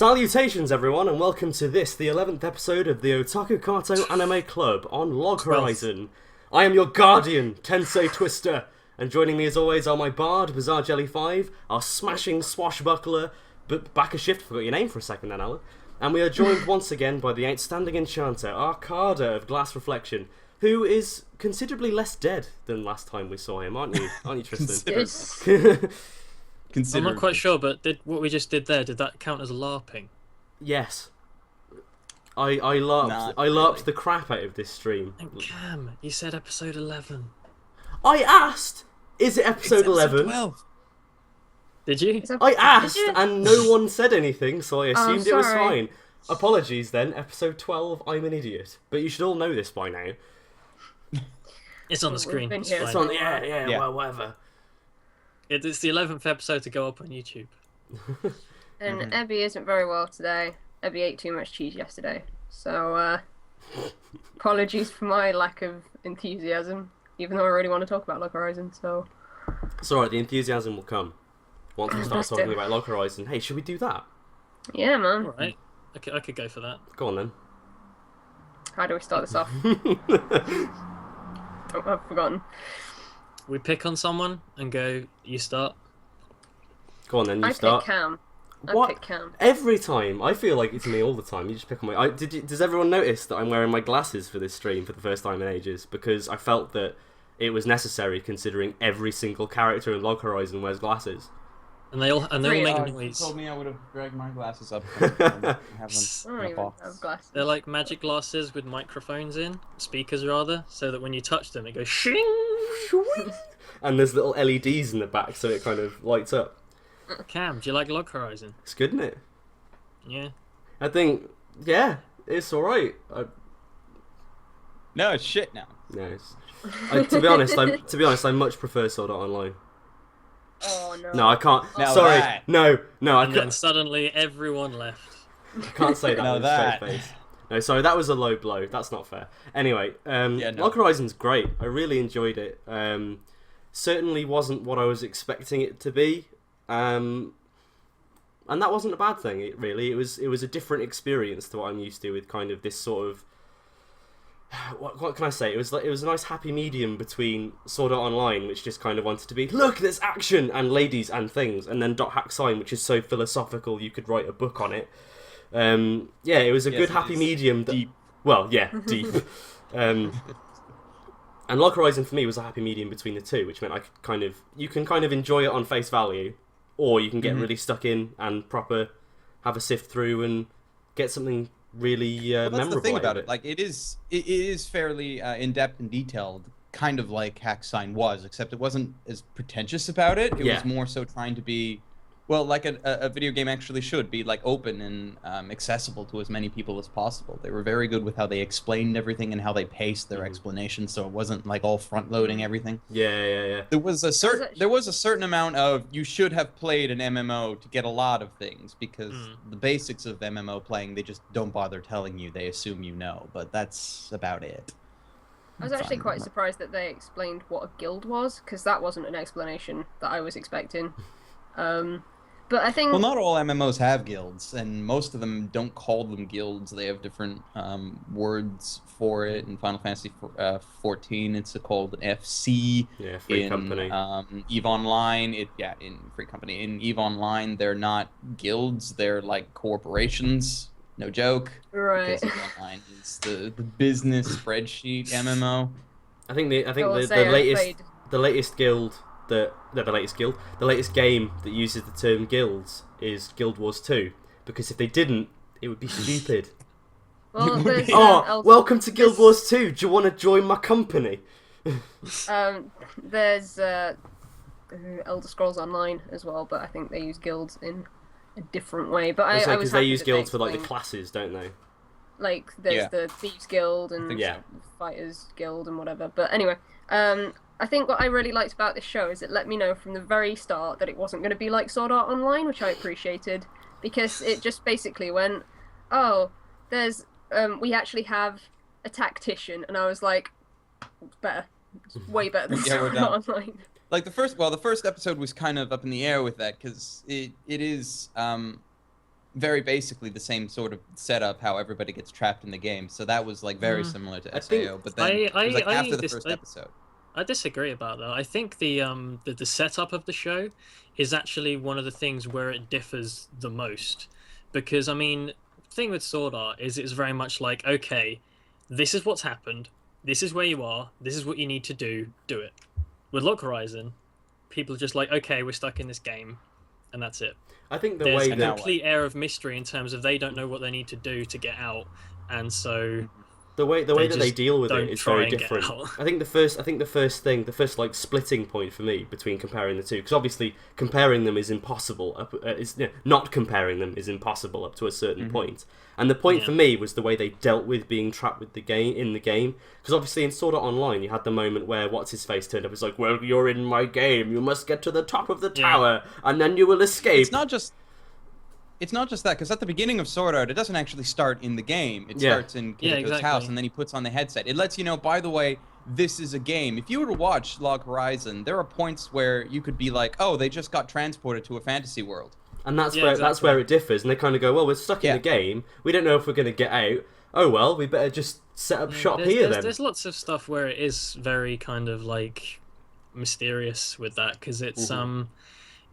Salutations everyone, and welcome to this, the 11th episode of the Otakukato Anime Club on Log Horizon. I am your guardian, Tensei Twister, and joining me as always are my bard, Bizarre Jelly 5, our smashing swashbuckler, but back a shift, forgot your name for a second then, Alan, and we are joined once again by the outstanding enchanter, Arkada of Glass Reflection, who is considerably less dead than last time we saw him, aren't you, Tristan? I'm not quite sure, but what we just did there, did that count as LARPing? Yes. I LARPed the crap out of this stream. And Cam, you said episode 11. I asked, is it episode 11? 12. Did you? I asked, and no one said anything, so I assumed it was fine. Apologies then, episode 12, I'm an idiot. But you should all know this by now. It's on the screen. It's on, yeah, well, whatever. It's the 11th episode to go up on YouTube. And Ebby isn't very well today. Ebby ate too much cheese yesterday. So, apologies for my lack of enthusiasm, even though I really want to talk about Log Horizon, so... It's alright, the enthusiasm will come. Once we start talking about Log Horizon. Hey, should we do that? Yeah, man. Alright, I could go for that. Go on then. How do we start this off? Oh, I've forgotten. We pick on someone and go, you start. Go on then, you start. I pick Cam. What? I pick Cam. Every time. I feel like it's me all the time. You just pick on my... Does everyone notice that I'm wearing my glasses for this stream for the first time in ages? Because I felt that it was necessary considering every single character in Log Horizon wears glasses. And they all make noise. You told me I would have dragged my glasses up and have them I don't even have glasses. They're like magic glasses with microphones in, speakers rather, so that when you touch them it goes shing! And there's little LEDs in the back so it kind of lights up. Cam, do you like Log Horizon? It's good, isn't it? Yeah. I think, yeah, it's alright. No, it's shit now. No, to be honest, I much prefer Sword Art Online. Oh, no. No, I can't. Now Sorry, that. no, I And can't. then suddenly everyone left. I can't say that Now with a that. straight face. No, sorry, that was a low blow. That's not fair. Anyway, Log Horizon's great. I really enjoyed it. Certainly wasn't what I was expecting it to be, and that wasn't a bad thing. It was a different experience to what I'm used to with kind of this sort of. What can I say? It was a nice happy medium between Sword Art Online, which just kind of wanted to be look, there's action and ladies and things, and then .hack sign, which is so philosophical you could write a book on it. It was a good happy medium. Deep. Well, yeah, deep. And Log Horizon for me was a happy medium between the two, which meant you can kind of enjoy it on face value, or you can get really stuck in and proper have a sift through and get something really memorable. That's the thing about it. Like it is fairly in depth and detailed, kind of like Hack Sign was, except it wasn't as pretentious about it. It was more so trying to be, well, like a video game actually should be, like open and accessible to as many people as possible. They were very good with how they explained everything and how they paced their explanations, so it wasn't like all front loading everything. Yeah. There was a certain amount of you should have played an MMO to get a lot of things, because the basics of MMO playing, they just don't bother telling you. They assume you know, but that's about it. I was actually quite surprised that they explained what a guild was, because that wasn't an explanation that I was expecting. But I think... Well, not all MMOs have guilds, and most of them don't call them guilds. They have different words for it. In Final Fantasy 14, it's called FC. Yeah, Free Company. EVE Online, in Free Company. In EVE Online, they're not guilds. They're like corporations. No joke. Right. Because EVE Online is the business spreadsheet MMO. I think the latest guild. The latest game that uses the term guilds is Guild Wars 2, because if they didn't, it would be stupid. Well, there's, welcome to Guild Wars 2. Do you want to join my company? There's Elder Scrolls Online as well, but I think they use guilds in a different way. But I was because they use guilds for like the explained, classes, don't they? like there's the Thieves Guild and Yeah. Fighters Guild and whatever. But anyway, I think what I really liked about this show is it let me know from the very start that it wasn't going to be like Sword Art Online, which I appreciated, because it just basically went, oh, there's we actually have a tactician, and I was like, it's better. It's way better than Sword Art Online. Like the first episode was kind of up in the air with that, because it is very basically the same sort of setup, how everybody gets trapped in the game. So that was like very similar to SAO. But then it was like after the first episode. I disagree about that. I think the setup of the show is actually one of the things where it differs the most, because I mean, the thing with Sword Art is it's very much like, okay, this is what's happened, this is where you are, this is what you need to do it. With Log Horizon, people are just like, okay, we're stuck in this game, and that's it. I think there's a complete air of mystery in terms of they don't know what they need to do to get out, and so the way that they deal with it is very different. I think the first like splitting point for me between comparing the two, because obviously comparing them is impossible. Not comparing them is impossible up to a certain point. And the point for me was the way they dealt with being trapped with the game because obviously in Sword Art Online you had the moment where what's his face turned up. It's like, well, you're in my game. You must get to the top of the tower, and then you will escape. It's not just that, because at the beginning of Sword Art, it doesn't actually start in the game. It starts in Kirito's house, and then he puts on the headset. It lets you know, by the way, this is a game. If you were to watch Log Horizon, there are points where you could be like, oh, they just got transported to a fantasy world. And that's where it differs, and they kind of go, well, we're stuck in the game. We don't know if we're going to get out. Oh, well, we better just set up shop here then. There's lots of stuff where it is very kind of like mysterious with that, because it's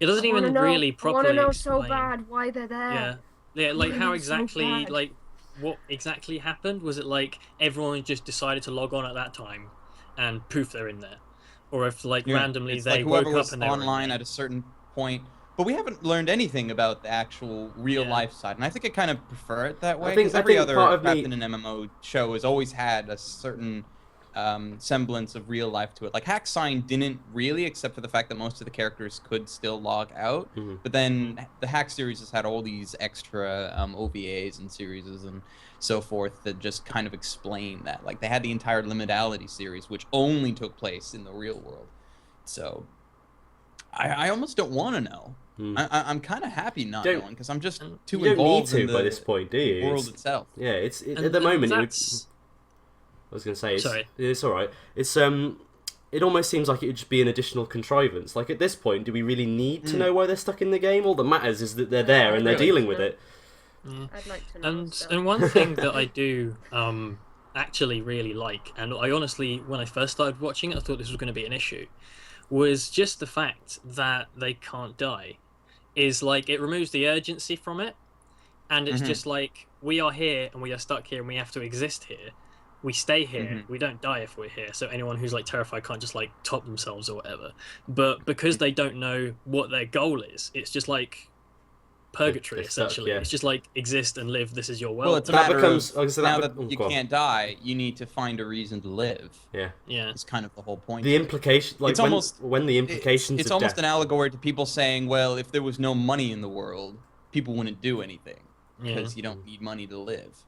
it doesn't even really properly explain. I want to know so bad why they're there. Yeah, like how exactly, like what exactly happened? Was it like everyone just decided to log on at that time, and poof, they're in there, or if like randomly they woke up and they were online at a certain point? But we haven't learned anything about the actual real life side, and I think I kind of prefer it that way. Because every other Captain and MMO show has always had a certain semblance of real life to it. Like Hack Sign didn't really, except for the fact that most of the characters could still log out. But then the Hack series has had all these extra OVAs and series and so forth that just kind of explain that. Like they had the entire Liminality series, which only took place in the real world. So I almost don't want to know. I'm kind of happy not knowing, because I'm just too involved in the by this point, do you? world itself. Yeah, at the moment. I was going to say, it's all right. It almost seems like it would just be an additional contrivance. Like at this point, do we really need to know why they're stuck in the game? All that matters is that they're there and they're dealing with it. I'd like to know. And one thing that I do actually really like, and I honestly, when I first started watching it, I thought this was going to be an issue, was just the fact that they can't die. Is like it removes the urgency from it, and it's just like, we are here and we are stuck here and we have to exist here. We stay here. We don't die if we're here. So anyone who's like terrified can't just like top themselves or whatever. But because they don't know what their goal is, it's just like purgatory essentially. It's just like exist and live. This is your world. Well, it's a matter of now that you can't die, you need to find a reason to live. Yeah. It's kind of the whole point. The implication, like it's almost when the implications. It's almost an allegory to people saying, well, if there was no money in the world, people wouldn't do anything because you don't need money to live.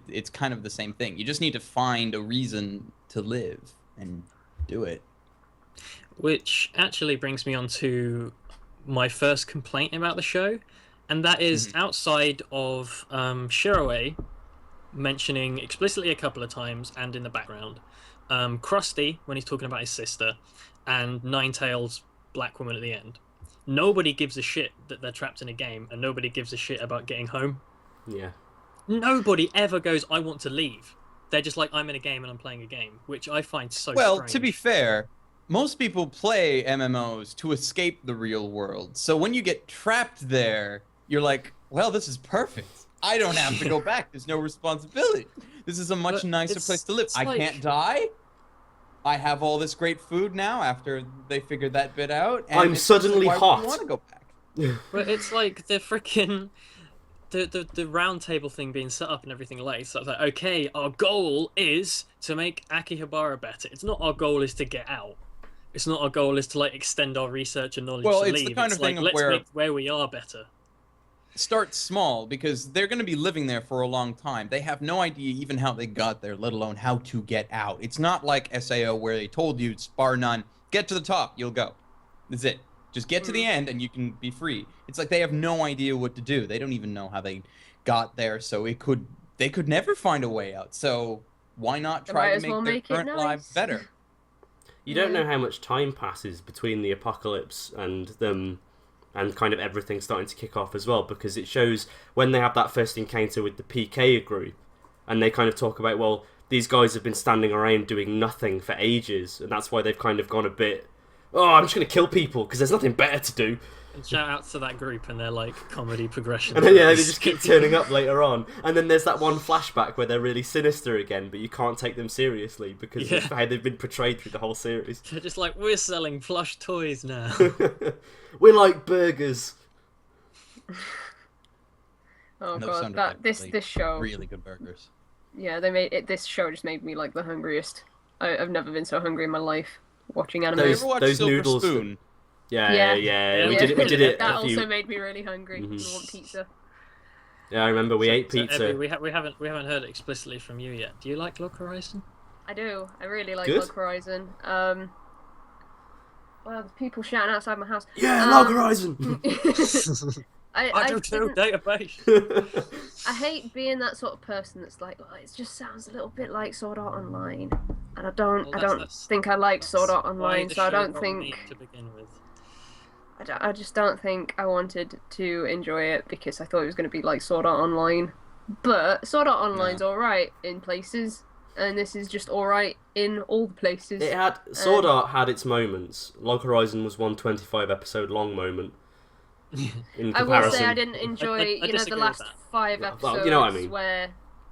It's kind of the same thing. You just need to find a reason to live and do it. Which actually brings me on to my first complaint about the show, and that is outside of Shiroe mentioning explicitly a couple of times and in the background, Crusty when he's talking about his sister, and Ninetales black woman at the end. Nobody gives a shit that they're trapped in a game, and nobody gives a shit about getting home. Yeah. Nobody ever goes, I want to leave. They're just like, I'm in a game and I'm playing a game, which I find so strange. To be fair, most people play MMOs to escape the real world. So when you get trapped there, you're like, well, this is perfect. I don't have to go back. There's no responsibility. This is a much nicer place to live. I can't die. I have all this great food now after they figured that bit out. And I'm suddenly hot. I want to go back. But it's like the freaking... The round table thing being set up and everything like, so it's like, okay, our goal is to make Akihabara better. It's not our goal is to get out. It's not our goal is to like extend our research and knowledge to leave. It's the kind of thing let's make where we are better. Start small, because they're going to be living there for a long time. They have no idea even how they got there, let alone how to get out. It's not like SAO where they told you, spar none, get to the top, you'll go. That's it. Just get to the end and you can be free. It's like they have no idea what to do. They don't even know how they got there, so they could never find a way out. So why not try to make their current lives better? You don't know how much time passes between the apocalypse and them and kind of everything starting to kick off as well, because it shows when they have that first encounter with the PK group, and they kind of talk about, well, these guys have been standing around doing nothing for ages, and that's why they've kind of gone a bit, oh, I'm just going to kill people because there's nothing better to do. And shout out to that group and their like comedy progression. And then, yeah, they just keep turning up later on. And then there's that one flashback where they're really sinister again, but you can't take them seriously because of how they've been portrayed through the whole series. They're just like, we're selling plush toys now. We're like burgers. Oh god, this show. Really good burgers. Yeah, they made it. This show just made me like the hungriest. I've never been so hungry in my life watching anime. Have you ever watched those Silver noodles. Spoon? Yeah. We did it. That also made me really hungry. I want pizza. Yeah, I remember we ate pizza. Ebby, we haven't heard it explicitly from you yet. Do you like Log Horizon? I do. I really like Log Horizon. Well, there's people shouting outside my house. Yeah, Log Horizon. I do too. Database. I hate being that sort of person that's like, well, it just sounds a little bit like Sword Art Online, and I don't think I like Sword Art Online, so I don't think. To begin with. I just don't think I wanted to enjoy it because I thought it was going to be like Sword Art Online. But Sword Art Online's alright in places, and this is just alright in all the places. Sword Art had its moments. Log Horizon was one 25-episode long moment. In comparison. I will say I didn't enjoy, the last 5 episodes. Well, you know what I mean. Where,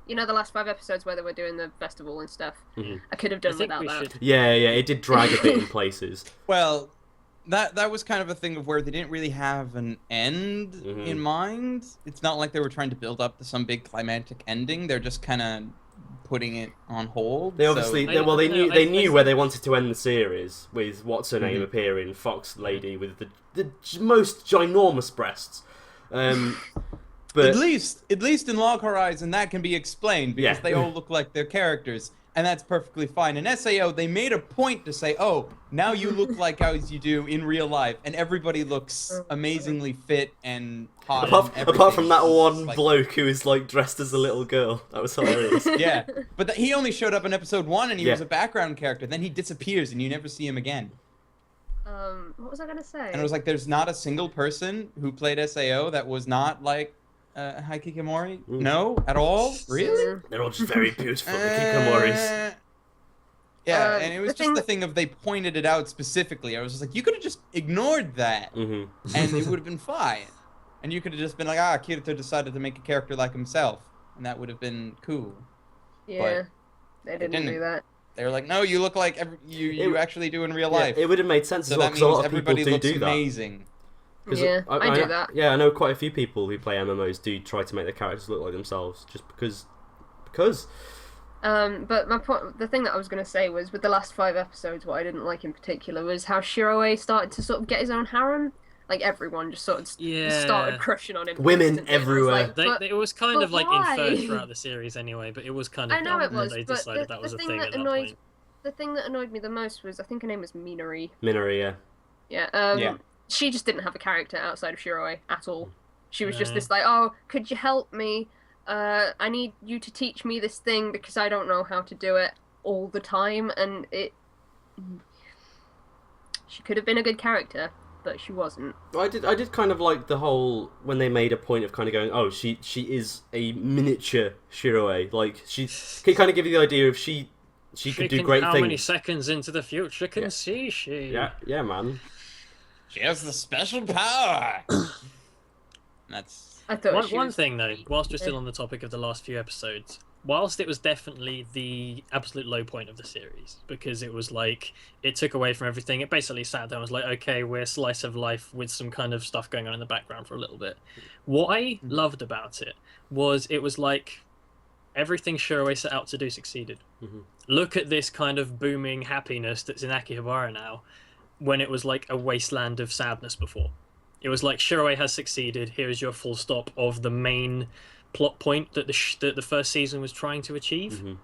the last 5 episodes where they were doing the festival and stuff. Mm-hmm. I could have done without that. Yeah, it did drag a bit in places. Well, that was kind of a thing of where they didn't really have an end in mind. It's not like they were trying to build up to some big climactic ending. They're just kind of putting it on hold. They obviously, they knew where they wanted to end the series with what's her name appearing, Fox Lady with the most ginormous breasts. But at least in Log Horizon that can be explained because they all look like their characters, and that's perfectly fine. In SAO, they made a point to say, "Oh, now you look like as you do in real life," and everybody looks amazingly fit and hot. Apart from that one bloke who is like dressed as a little girl, that was hilarious. Yeah, but he only showed up in episode 1, and he was a background character. Then he disappears, and you never see him again. What was I gonna say? And it was like, there's not a single person who played SAO that was not like Hikikomori? No, at all? Really? They're all just very beautiful Hikikomoris. Yeah, and it was just the thing of they pointed it out specifically. I was just like, you could have just ignored that, and it would have been fine. And you could have just been like, Kirito decided to make a character like himself, and that would have been cool. Yeah, they didn't do that. They were like, no, you look like you actually do in real life. It would have made sense as well, because a lot of people do that. Amazing. Yeah, I do that. Yeah, I know quite a few people who play MMOs do try to make their characters look like themselves, just because. But my point, the thing that I was going to say was, with the last 5 episodes, what I didn't like in particular was how Shiroe started to sort of get his own harem. Like, everyone just sort of started crushing on him. Women everywhere. It was kind of like inferred throughout the series anyway, but it was kind of I know it was, they but decided that was a thing at that point. The thing that annoyed me the most was, I think her name was Minori. Minori, yeah. Yeah, she just didn't have a character outside of Shiroe at all. She was just this like, oh, could you help me? I need you to teach me this thing because I don't know how to do it all the time, and she could have been a good character, but she wasn't. I did kind of like the whole, when they made a point of kind of going, oh, she is a miniature Shiroe. Like, she can kind of give you the idea of she could do great things. How many seconds into the future can see she? Yeah, man. She has the special power. That's. I thought one thing though, whilst we're still on the topic of the last few episodes, whilst it was definitely the absolute low point of the series, because it was like, it took away from everything, it basically sat down and was like, okay, we're slice of life with some kind of stuff going on in the background for a little bit. What I loved about it was like, everything Shiroe set out to do succeeded. Look at this kind of booming happiness that's in Akihabara now, when it was like a wasteland of sadness before. It was like, Shiroe has succeeded, here is your full stop of the main plot point that the first season was trying to achieve.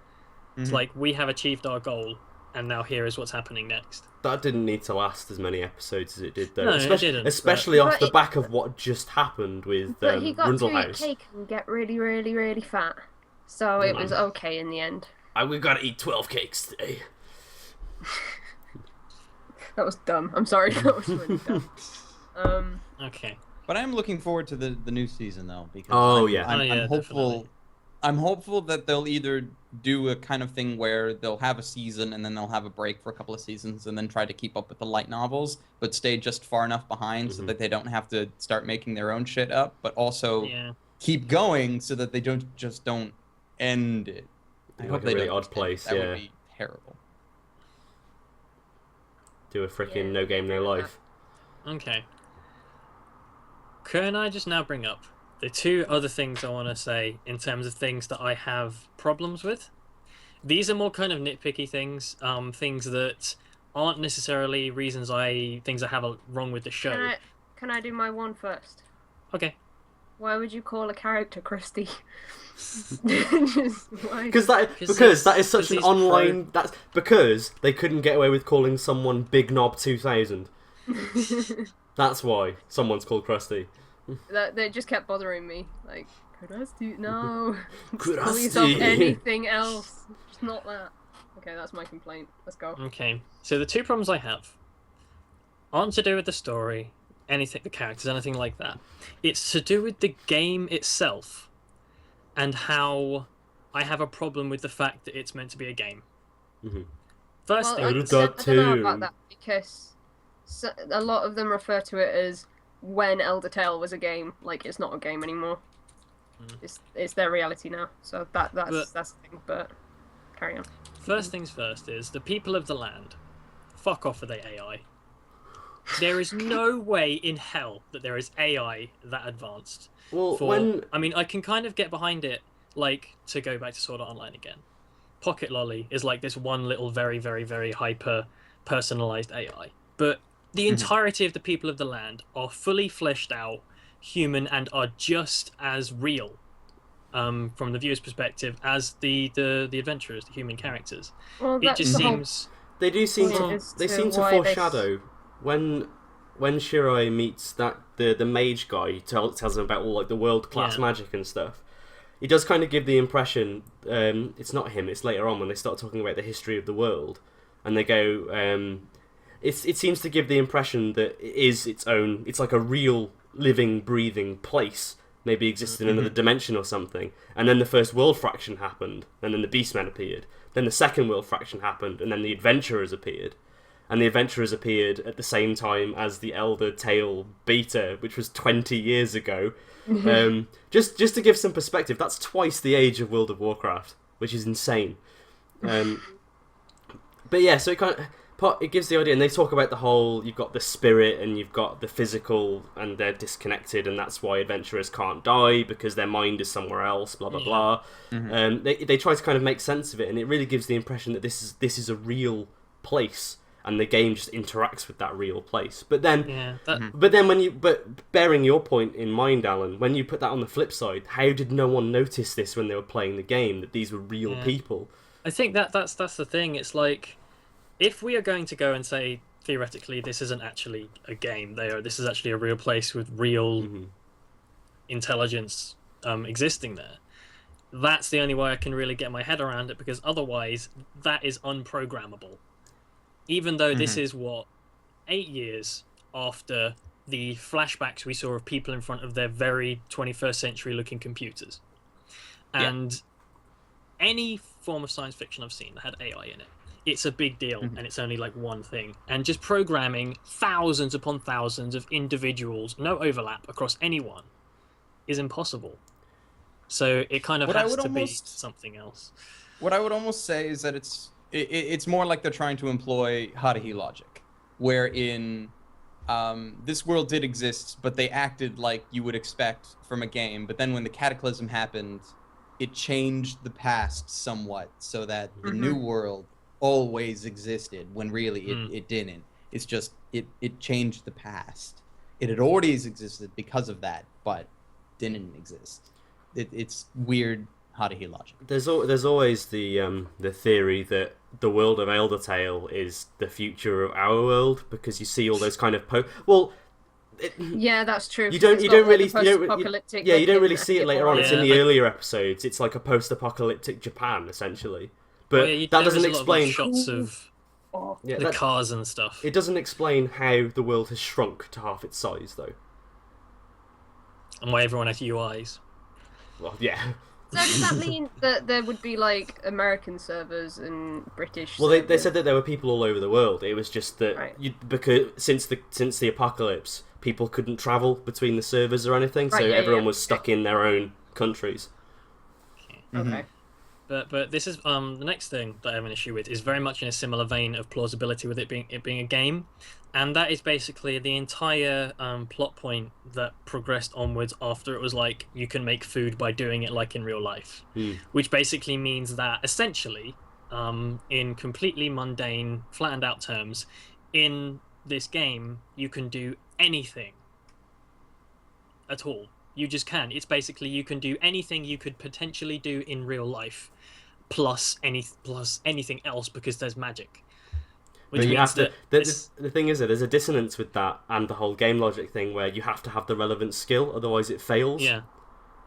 It's like, we have achieved our goal, and now here is what's happening next. That didn't need to last as many episodes as it did, though. No, it didn't. Especially off the back of what just happened with But he got to eat Runzelhaus. cake and get really, really, really fat. So it was okay in the end. We've got to eat 12 cakes today. That was dumb. I'm sorry, that was really dumb. Okay. But I'm looking forward to the new season though, because I'm hopeful. Definitely. I'm hopeful that they'll either do a kind of thing where they'll have a season and then they'll have a break for a couple of seasons and then try to keep up with the light novels, but stay just far enough behind so that they don't have to start making their own shit up, but also keep going so that they don't end it. I hope they really don't. Odd Place, that would be terrible. Do a freaking No Game No Life. Okay. Can I just now bring up the two other things I want to say in terms of things that I have problems with? These are more kind of nitpicky things, things that aren't necessarily things I have wrong with the show. Can I do my one first? Okay. Why would you call a character Crusty? Because that is such an online. That's because they couldn't get away with calling someone Big Knob 2000. That's why someone's called Crusty. They just kept bothering me. Like, Crusty, no. Crusty. Call yourself anything else. Just not that. Okay, that's my complaint. Let's go. Okay, so the two problems I have aren't to do with the story, anything, the characters, anything like that. It's to do with the game itself and how I have a problem with the fact that it's meant to be a game. First thing, I don't know about that because a lot of them refer to it as when Elder Tale was a game. Like, it's not a game anymore. It's their reality now. So that's the thing. But carry on. First things first is the people of the land. Fuck off with the AI. There is no way in hell that there is AI that advanced. Well, I mean, I can kind of get behind it, like, to go back to Sword Art Online again. Pocket Lolly is like this one little very, very, very hyper-personalized AI. But the entirety of the people of the land are fully fleshed out, human, and are just as real, from the viewer's perspective, as the adventurers, the human characters. Well, it just seems... They do seem to foreshadow... When Shiroe meets the mage guy, tells him about all like the world class magic and stuff. He does kind of give the impression it's not him. It's later on when they start talking about the history of the world, and they go. It seems to give the impression that it is its own. It's like a real living, breathing place. Maybe exists in another dimension or something. And then the first world fraction happened, and then the Beastmen appeared. Then the second world fraction happened, and then the adventurers appeared. And the adventurers appeared at the same time as the Elder Tale beta, which was 20 years ago. Just to give some perspective, that's twice the age of World of Warcraft, which is insane. But yeah, so it gives the idea, and they talk about the whole, you've got the spirit and you've got the physical, and they're disconnected, and that's why adventurers can't die, because their mind is somewhere else, blah, blah, blah. They try to kind of make sense of it, and it really gives the impression that this is a real place. And the game just interacts with that real place. But then, but bearing your point in mind, Alan, when you put that on the flip side, how did no one notice this when they were playing the game, that these were real people? I think that's the thing. It's like, if we are going to go and say, theoretically, this isn't actually a game, this is actually a real place with real intelligence existing there, that's the only way I can really get my head around it, because otherwise, that is unprogrammable. Even though this is, 8 years after the flashbacks we saw of people in front of their very 21st century looking computers. And any form of science fiction I've seen that had AI in it, it's a big deal, and it's only like one thing. And just programming thousands upon thousands of individuals, no overlap across anyone, is impossible. So it kind of has to be something else. What I would almost say is that it's more like they're trying to employ Haruhi logic, wherein this world did exist, but they acted like you would expect from a game. But then when the cataclysm happened, it changed the past somewhat, so that the new world always existed, when really it didn't. It's just, it changed the past. It had always existed because of that, but didn't exist. It's weird Haruhi logic. There's always the theory that the world of Elder Tale is the future of our world, because you see all those kind of yeah, that's true. You don't really see it later on. It's in the earlier episodes. It's like a post-apocalyptic Japan, essentially. But that doesn't explain shots of the cars and stuff. It doesn't explain how the world has shrunk to half its size, though. and why everyone has UIs. Well, yeah. So does that mean that there would be like American servers and British? Well, servers? they said that there were people all over the world. It was just that because since the apocalypse, people couldn't travel between the servers or anything, so everyone was stuck in their own countries. Okay. But this is the next thing that I have an issue with is very much in a similar vein of plausibility with it being a game, and that is basically the entire plot point that progressed onwards after it was like you can make food by doing it like in real life, which basically means that essentially, in completely mundane, flattened out terms, in this game you can do anything at all. You just can. It's basically you can do anything you could potentially do in real life, plus anything else because there's magic. Which but you have to. The thing is that there's a dissonance with that and the whole game logic thing where you have to have the relevant skill, otherwise it fails. Yeah.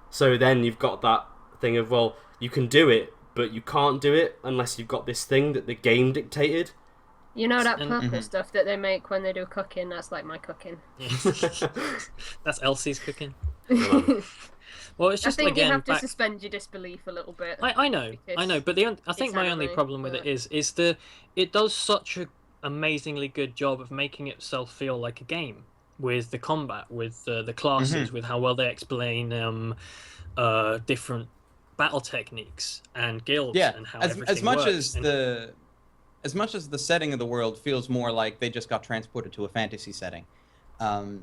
So then you've got that thing of, well, you can do it, but you can't do it unless you've got this thing that the game dictated. You know that purple stuff that they make when they do cooking? That's like my cooking. That's Elsie's cooking. Well, it's just I think again, you have to suspend your disbelief a little bit. I know, but I think my only problem with it is it does such an amazingly good job of making itself feel like a game with the combat, with the classes, with how well they explain different battle techniques and guilds, and how everything works. As much as the setting of the world feels more like they just got transported to a fantasy setting.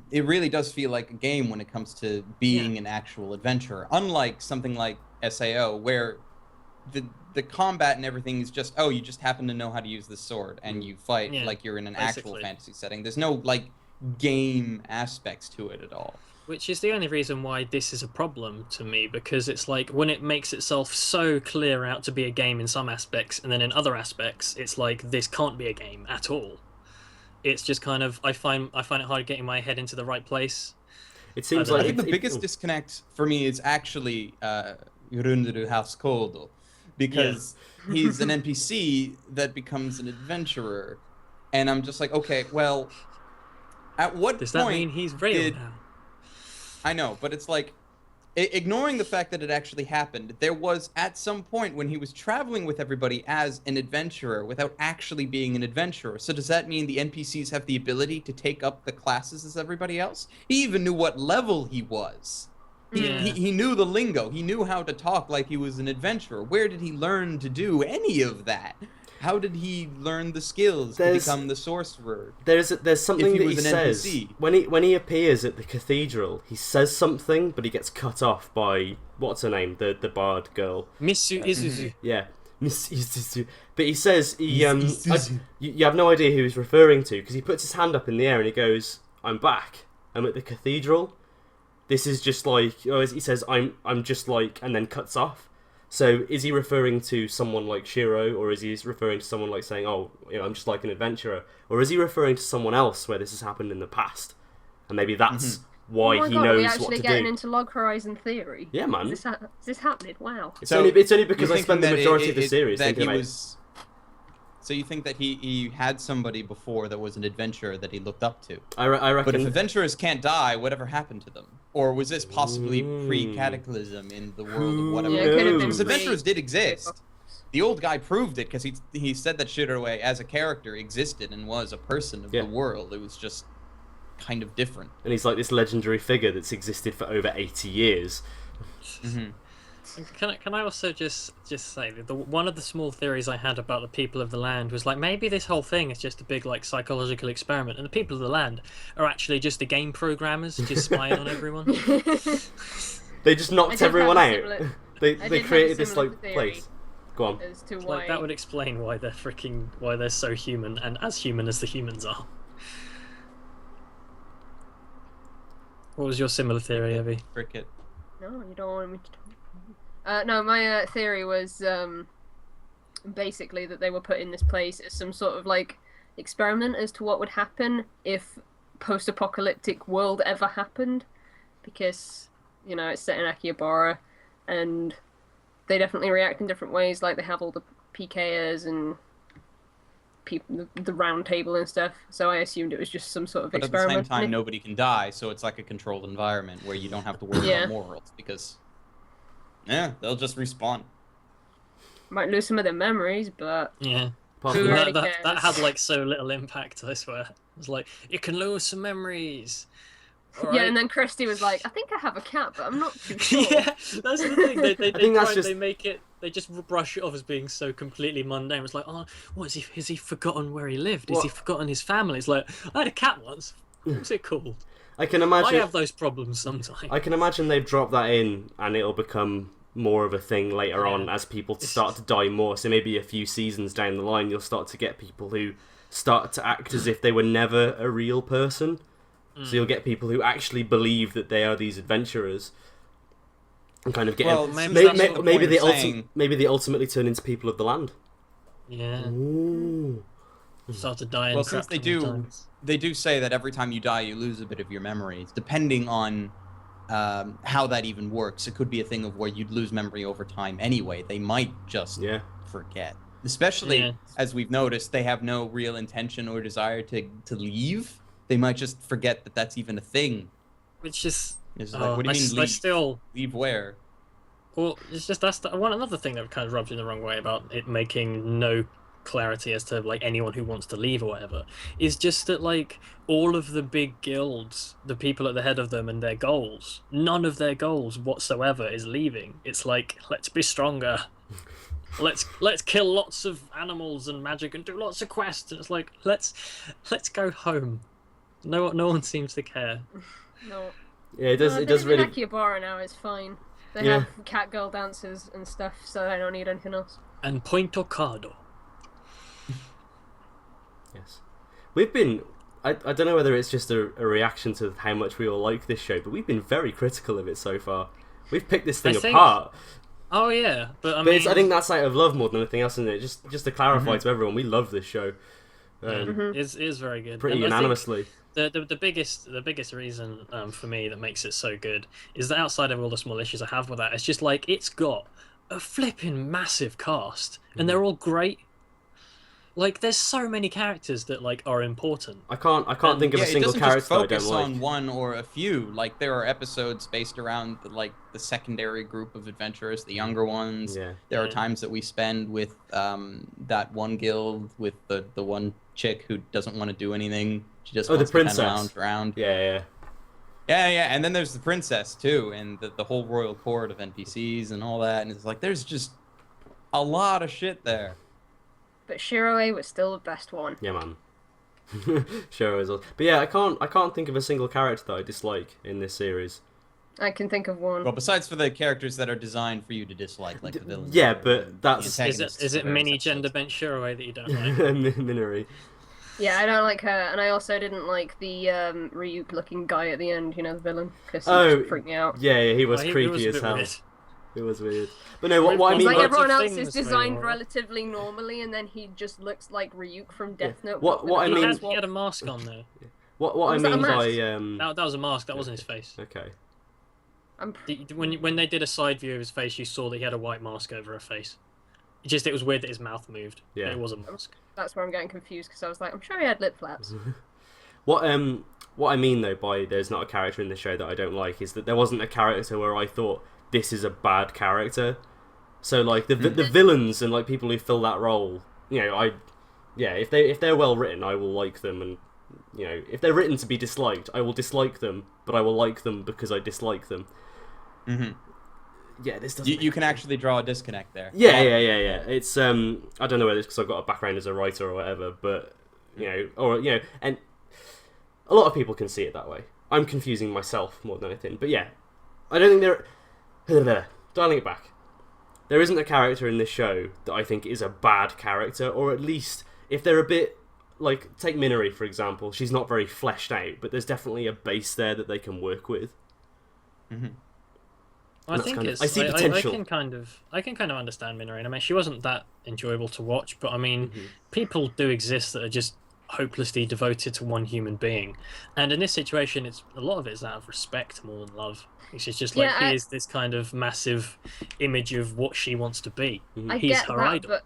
It really does feel like a game when it comes to being an actual adventurer. Unlike something like SAO, where the combat and everything is just, you just happen to know how to use this sword and you fight like you're in an actual fantasy setting. There's no like game aspects to it at all. Which is the only reason why this is a problem to me, because it's like when it makes itself so clear out to be a game in some aspects, and then in other aspects, it's like this can't be a game at all. It's just kind of I find it hard getting my head into the right place. It seems like I think the biggest disconnect for me is actually Runderu Housecold, because he's an NPC that becomes an adventurer, and I'm just like, okay, well, at what does point that mean he's real now? I know, but it's like, ignoring the fact that it actually happened, there was at some point when he was traveling with everybody as an adventurer without actually being an adventurer. So does that mean the NPCs have the ability to take up the classes as everybody else? He even knew what level he was. He knew the lingo. He knew how to talk like he was an adventurer. Where did he learn to do any of that? How did he learn the skills to become the sorcerer? There's something that he says NPC? when he appears at the cathedral. He says something, but he gets cut off by what's her name, the bard girl, Miss Isuzu. Yeah, Miss Isuzu. But he says you have no idea who he's referring to because he puts his hand up in the air and he goes, "I'm back. I'm at the cathedral. This is just like," he says, "I'm just like," and then cuts off. So is he referring to someone like Shiroe, or is he referring to someone like saying, I'm just like an adventurer? Or is he referring to someone else where this has happened in the past? And maybe that's why he knows what to do. Are we actually getting into Log Horizon theory? Yeah, man. Is this happening? Wow. It's only because I spent the majority of the series thinking about it. So you think that he had somebody before that was an adventurer that he looked up to? I reckon. But if adventurers can't die, whatever happened to them? Or was this possibly pre-cataclysm in the world of whatever? Because adventurers did exist. The old guy proved it because he said that Shiroe as a character existed and was a person of the world. It was just kind of different. And he's like this legendary figure that's existed for over 80 years. Can I also just say that one of the small theories I had about the people of the land was like maybe this whole thing is just a big like psychological experiment, and the people of the land are actually just the game programmers just spying on everyone. They just knocked everyone out. They created this like place. Go on. As to why... Like, that would explain why they're so human and as human as the humans are. What was your similar theory, Evie? Cricket. No, you don't want me to talk. No, my theory was basically that they were put in this place as some sort of like experiment as to what would happen if post-apocalyptic world ever happened, because it's set in Akihabara and they definitely react in different ways. Like they have all the PKers and people, the round table and stuff. So I assumed it was just some sort of But experiment. at the same time, nobody can die, so it's like a controlled environment where you don't have to worry about morals because, they'll just respawn. Might lose some of their memories, but that had like so little impact. I swear, it was like you can lose some memories. Yeah, and then Crusty was like, "I think I have a cat, but I'm not too sure." Yeah, that's the thing. They make it. They just brush it off as being so completely mundane. It's like, oh, what is he? Has he forgotten where he lived? Has he forgotten his family? It's like, I had a cat once. What's it called? I can imagine. I have those problems sometimes. I can imagine they've dropped that in, and it'll become more of a thing later on as people start to die more. So maybe a few seasons down the line, you'll start to get people who start to act as if they were never a real person. So you'll get people who actually believe that they are these adventurers, and kind of get maybe they ultimately turn into people of the land. Yeah. Ooh. Start to die. Well, since they do say that every time you die, you lose a bit of your memories, depending on how that even works. It could be a thing of where you'd lose memory over time anyway. They might just forget. Especially as we've noticed, they have no real intention or desire to leave. They might just forget that that's even a thing. Which is like, what do you mean leave where? Well, it's just another thing that kind of rubs you the wrong way about it making no clarity as to like anyone who wants to leave or whatever, is just that like all of the big guilds, the people at the head of them and their goals, none of their goals whatsoever is leaving. It's like, let's be stronger. Let's kill lots of animals and magic and do lots of quests. And it's like, let's go home. No one seems to care. No. Yeah, it does really. Akihabara now is fine. They have cat girl dances and stuff, so I don't need anything else. And point Okado. Yes, we've been. I don't know whether it's just a reaction to how much we all like this show, but we've been very critical of it so far. We've picked this thing apart. Oh yeah, but I think that's out of love more than anything else, isn't it? Just to clarify to everyone, we love this show. It is very good. Pretty unanimously. The biggest reason for me that makes it so good is that outside of all the small issues I have with that, it's just like it's got a flipping massive cast and they're all great. Like there's so many characters that like are important. I can't think of a single character I don't like. It doesn't just focus on one or a few. Like there are episodes based around the secondary group of adventurers, the younger ones. Yeah. There are times that we spend with that one guild with the one chick who doesn't want to do anything. She just wants to kind of lounge around. Yeah. And then there's the princess too, and the whole royal court of NPCs and all that. And it's like there's just a lot of shit there. But Shiroe was still the best one. Yeah, man. Shiroe is awesome. But yeah, I can't think of a single character that I dislike in this series. I can think of one. Well, besides for the characters that are designed for you to dislike, like the villains. Yeah, but that's... Is it mini gender bent Shiroe that you don't like? Minori. Yeah, I don't like her, and I also didn't like the Ryuk-looking guy at the end, the villain, because he freaked me out. Yeah, he was creepy as hell. Weird. It was weird. But no, what I mean... Like, everyone else is designed relatively normally, and then he just looks like Ryuk from Death Note. What I mean... He had a mask on, though. What I mean by... That was a mask, that wasn't his face. Okay. When they did a side view of his face, you saw that he had a white mask over her face. It was weird that his mouth moved. Yeah. It was a mask. That's where I'm getting confused, because I was like, I'm sure he had lip flaps. What I mean, though, by there's not a character in the show that I don't like, is that there wasn't a character where I thought, this is a bad character. So, like, the villains and, like, people who fill that role, if they're well written, I will like them, and, if they're written to be disliked, I will dislike them, but I will like them because I dislike them. Mm-hmm. Yeah, this doesn't. You can actually draw a disconnect there. Yeah. It's I don't know whether it's because I've got a background as a writer or whatever, but and a lot of people can see it that way. I'm confusing myself more than anything, but yeah, I don't think dialing it back. There isn't a character in this show that I think is a bad character, or at least if they're a bit like, take Minori for example. She's not very fleshed out, but there's definitely a base there that they can work with. Mm-hmm. I think I see potential. I can kind of understand Minori. I mean, she wasn't that enjoyable to watch, but I mean, people do exist that are just hopelessly devoted to one human being, and in this situation, a lot of it is out of respect more than love. It's just like here's this kind of massive image of what she wants to be. I He's get her that, idol. But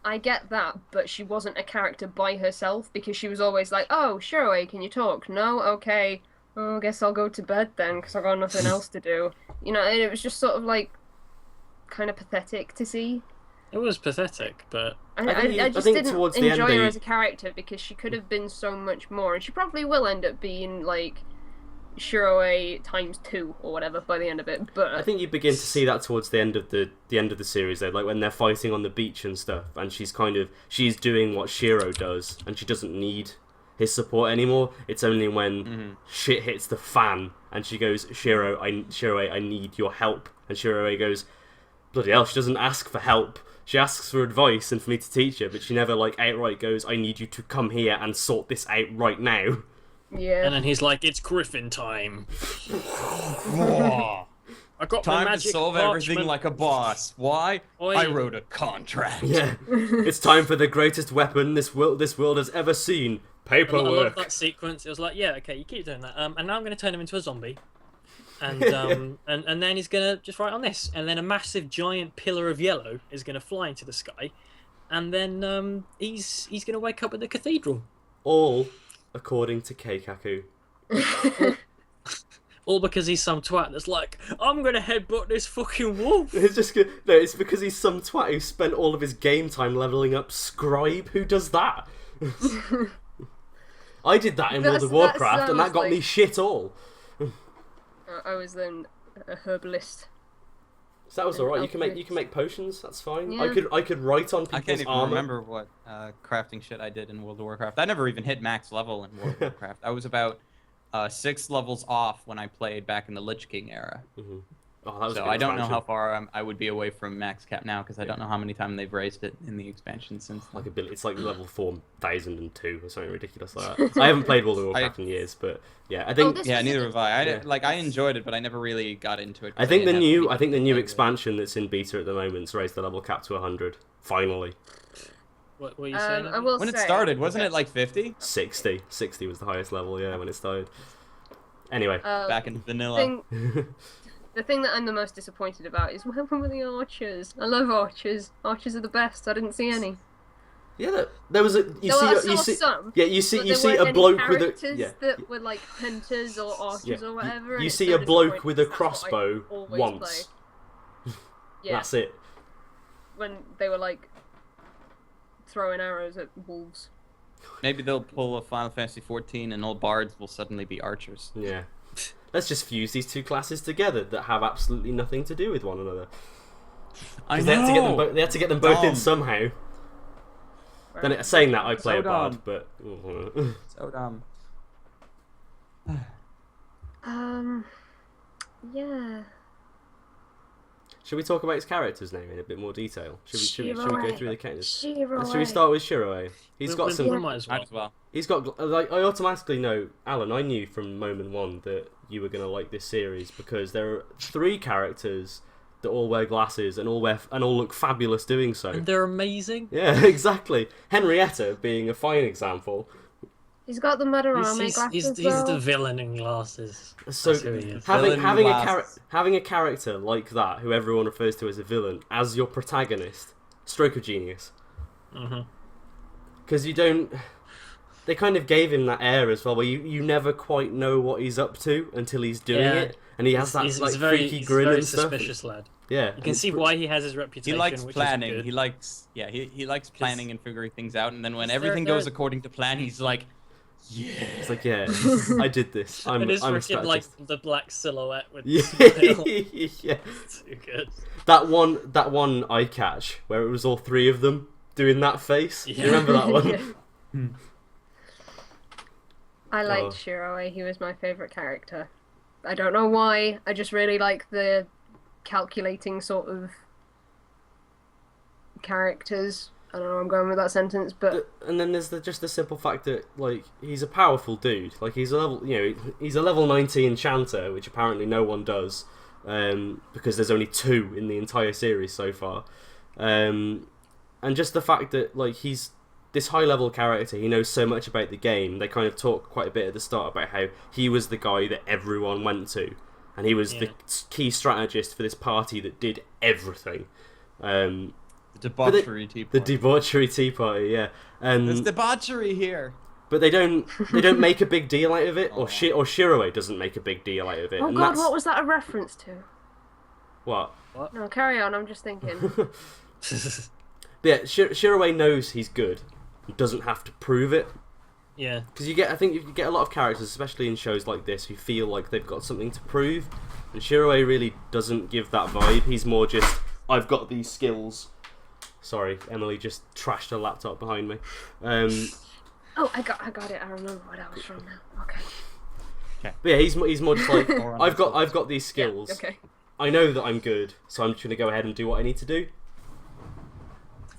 I get that, but she wasn't a character by herself because she was always like, "Oh, Shiroe, can you talk? No, okay. Oh, I guess I'll go to bed then because I got nothing else to do." You know, and it was just sort of like kind of pathetic to see. It was pathetic, but I just didn't enjoy her as a character because she could have been so much more, and she probably will end up being like Shiroe times 2 or whatever by the end of it. But I think you begin to see that towards the end of the series, though, like when they're fighting on the beach and stuff, and she's doing what Shiroe does, and she doesn't need his support anymore. It's only when shit hits the fan and she goes, Shiroe, I need your help, and Shiroe goes, bloody hell, she doesn't ask for help. She asks for advice and for me to teach her, but she never like outright goes, I need you to come here and sort this out right now. Yeah. And then he's like, it's Griffin time. I got time my magic to solve parchment. everything like a boss. Why? Oi. I wrote a contract. Yeah. It's time for the greatest weapon this world has ever seen. Paperwork. I love that sequence. It was like, yeah, okay, you keep doing that. And now I'm going to turn him into a zombie. And and then he's going to just write on this. And then a massive giant pillar of yellow is going to fly into the sky. And then he's going to wake up at the cathedral. All according to Keikaku. All because he's some twat that's like, I'm going to headbutt this fucking wolf. It's because he's some twat who spent all of his game time leveling up Scribe. Who does that? I did that in World of Warcraft, and that got me shit all. I was then a herbalist. So that was alright. You can make potions. That's fine. Yeah. I could write on people's I can't even armor. remember what crafting shit I did in World of Warcraft. I never even hit max level in World of Warcraft. I was about 6 levels off when I played back in the Lich King era. Mm-hmm. Oh, that was so I don't know how far I would be away from max cap now because I don't know how many times they've raised it in the expansion since then. It's like level 4002 or something ridiculous like that. I haven't played World of Warcraft in years, but yeah, I think neither have I. I enjoyed it, but I never really got into it. I think the new expansion that's in beta at the moment's raised the level cap to 100. Finally. What were you saying? When it started, wasn't it like 50? 60 was the highest level, yeah, when it started. Anyway, back in vanilla. The thing that I'm the most disappointed about is what happened with the archers. I love archers. Archers are the best. I didn't see any. Yeah, there was a you see a bloke with a that were like hunters or archers or whatever. You see a bloke with a crossbow once. Yeah. That's it. When they were like throwing arrows at wolves. Maybe they'll pull a Final Fantasy 14 and all bards will suddenly be archers. Yeah. Let's just fuse these two classes together that have absolutely nothing to do with one another. I know. They had to get them both in somehow. Right. Then saying that, I play a bard, but so dumb. Yeah. Should we talk about his character's name in a bit more detail? Should we go through the characters? Shiroe. Should we start with Shiroe? He's got some. Might as well. He's got like I automatically know, Alan. I knew from moment one that you were gonna like this series because there are 3 characters that all wear glasses and all look fabulous doing so. And they're amazing. Yeah, exactly. Henrietta being a fine example. He's got the Madarame glasses. He's the villain in glasses. So having a character like that, who everyone refers to as a villain, as your protagonist, stroke of genius. Because you don't. They kind of gave him that air as well, where you never quite know what he's up to until he's doing it, and he has that freaky grin and stuff. He's a suspicious lad. Yeah, you can see why he has his reputation. He likes which planning. Is good. He likes planning and figuring things out, and then when everything goes according to plan, he's like, yeah. It's like, yeah, I did this. I'm a strategist. Like the black silhouette with yeah. It's too good. That one eye catch where it was all 3 of them doing that face. Yeah. You remember that one? I liked Shiroe. He was my favourite character. I don't know why. I just really like the calculating sort of characters. I don't know where I'm going with that sentence, but and then there's just the simple fact that like he's a powerful dude. Like he's a level 19 chanter, which apparently no one does, because there's only 2 in the entire series so far. And just the fact that like he's this high level character, he knows so much about the game. They kind of talk quite a bit at the start about how he was the guy that everyone went to, and he was the key strategist for this party that did everything. The debauchery tea party. The debauchery tea party, yeah. There's debauchery here. But they don't make a big deal out of it, or Shiroe doesn't make a big deal out of it. Oh God, what was that a reference to? What? No, carry on. I'm just thinking. But yeah, Shiroe knows he's good. He doesn't have to prove it. Yeah. Because you get a lot of characters, especially in shows like this, who feel like they've got something to prove, and Shiroe really doesn't give that vibe. He's more just, I've got these skills. Sorry, Emily just trashed her laptop behind me. Oh, I got it. I remember what I was from now. Okay. But yeah, he's more just like, I've got these skills. Yeah, okay. I know that I'm good, so I'm just gonna go ahead and do what I need to do.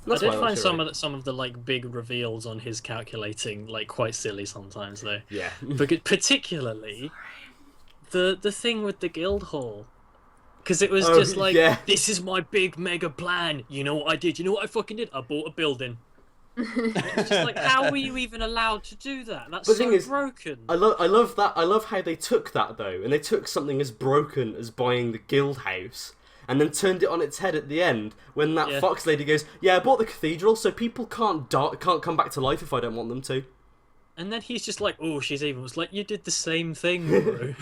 I did find some of the like big reveals on his calculating like quite silly sometimes though. Yeah. But particularly the thing with the guild hall. Because it was just like, this is my big mega plan. You know what I did? You know what I fucking did? I bought a building. It's just like, how were you even allowed to do that? That's so broken. I love that. I love how they took that though, and they took something as broken as buying the guild house, and then turned it on its head at the end when that fox lady goes, "Yeah, I bought the cathedral, so people can't come back to life if I don't want them to." And then he's just like, "Oh, she's evil." It's like, you did the same thing, bro.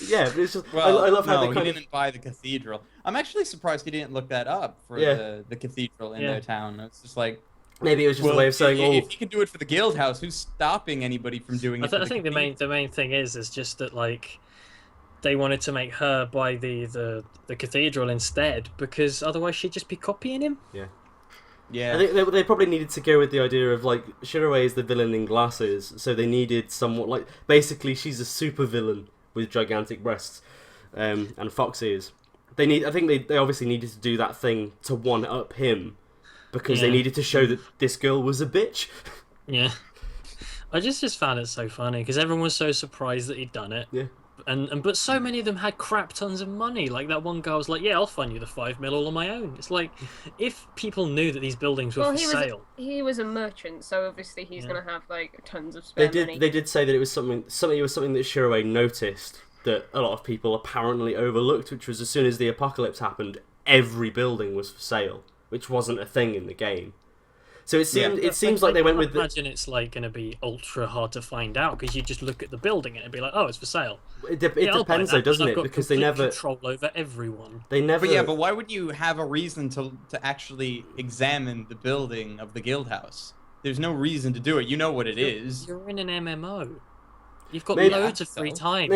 Yeah, but it's just I love how they he didn't buy the cathedral. I'm actually surprised he didn't look that up for the cathedral in their town. It's just like. Maybe it was just a way of saying, if you can do it for the guild house, who's stopping anybody from doing it? I think the main thing is just that like they wanted to make her buy the cathedral instead because otherwise she'd just be copying him. Yeah. Yeah. I think they probably needed to go with the idea of like Shiroe is the villain in glasses, so they needed somewhat like basically she's a super villain with gigantic breasts, and fox ears. I think they obviously needed to do that thing to one up him. Because they needed to show that this girl was a bitch. Yeah. I just found it so funny because everyone was so surprised that he'd done it. Yeah. But so many of them had crap tons of money. Like that one guy was like, "Yeah, I'll fund you the 5 mil all on my own." It's like if people knew that these buildings were for sale. He was a merchant, so obviously he's gonna have like tons of spare money. They did say that it was something that Shiroe noticed that a lot of people apparently overlooked, which was as soon as the apocalypse happened, every building was for sale. Which wasn't a thing in the game, so it seems like they went with. Imagine it's like going to be ultra hard to find out because you just look at the building and it'd be like, oh, it's for sale. It depends though, doesn't it? Because they never control over everyone. They never. But why would you have a reason to actually examine the building of the guild house? There's no reason to do it. You know what it is. You're in an MMO. You've got loads of free time.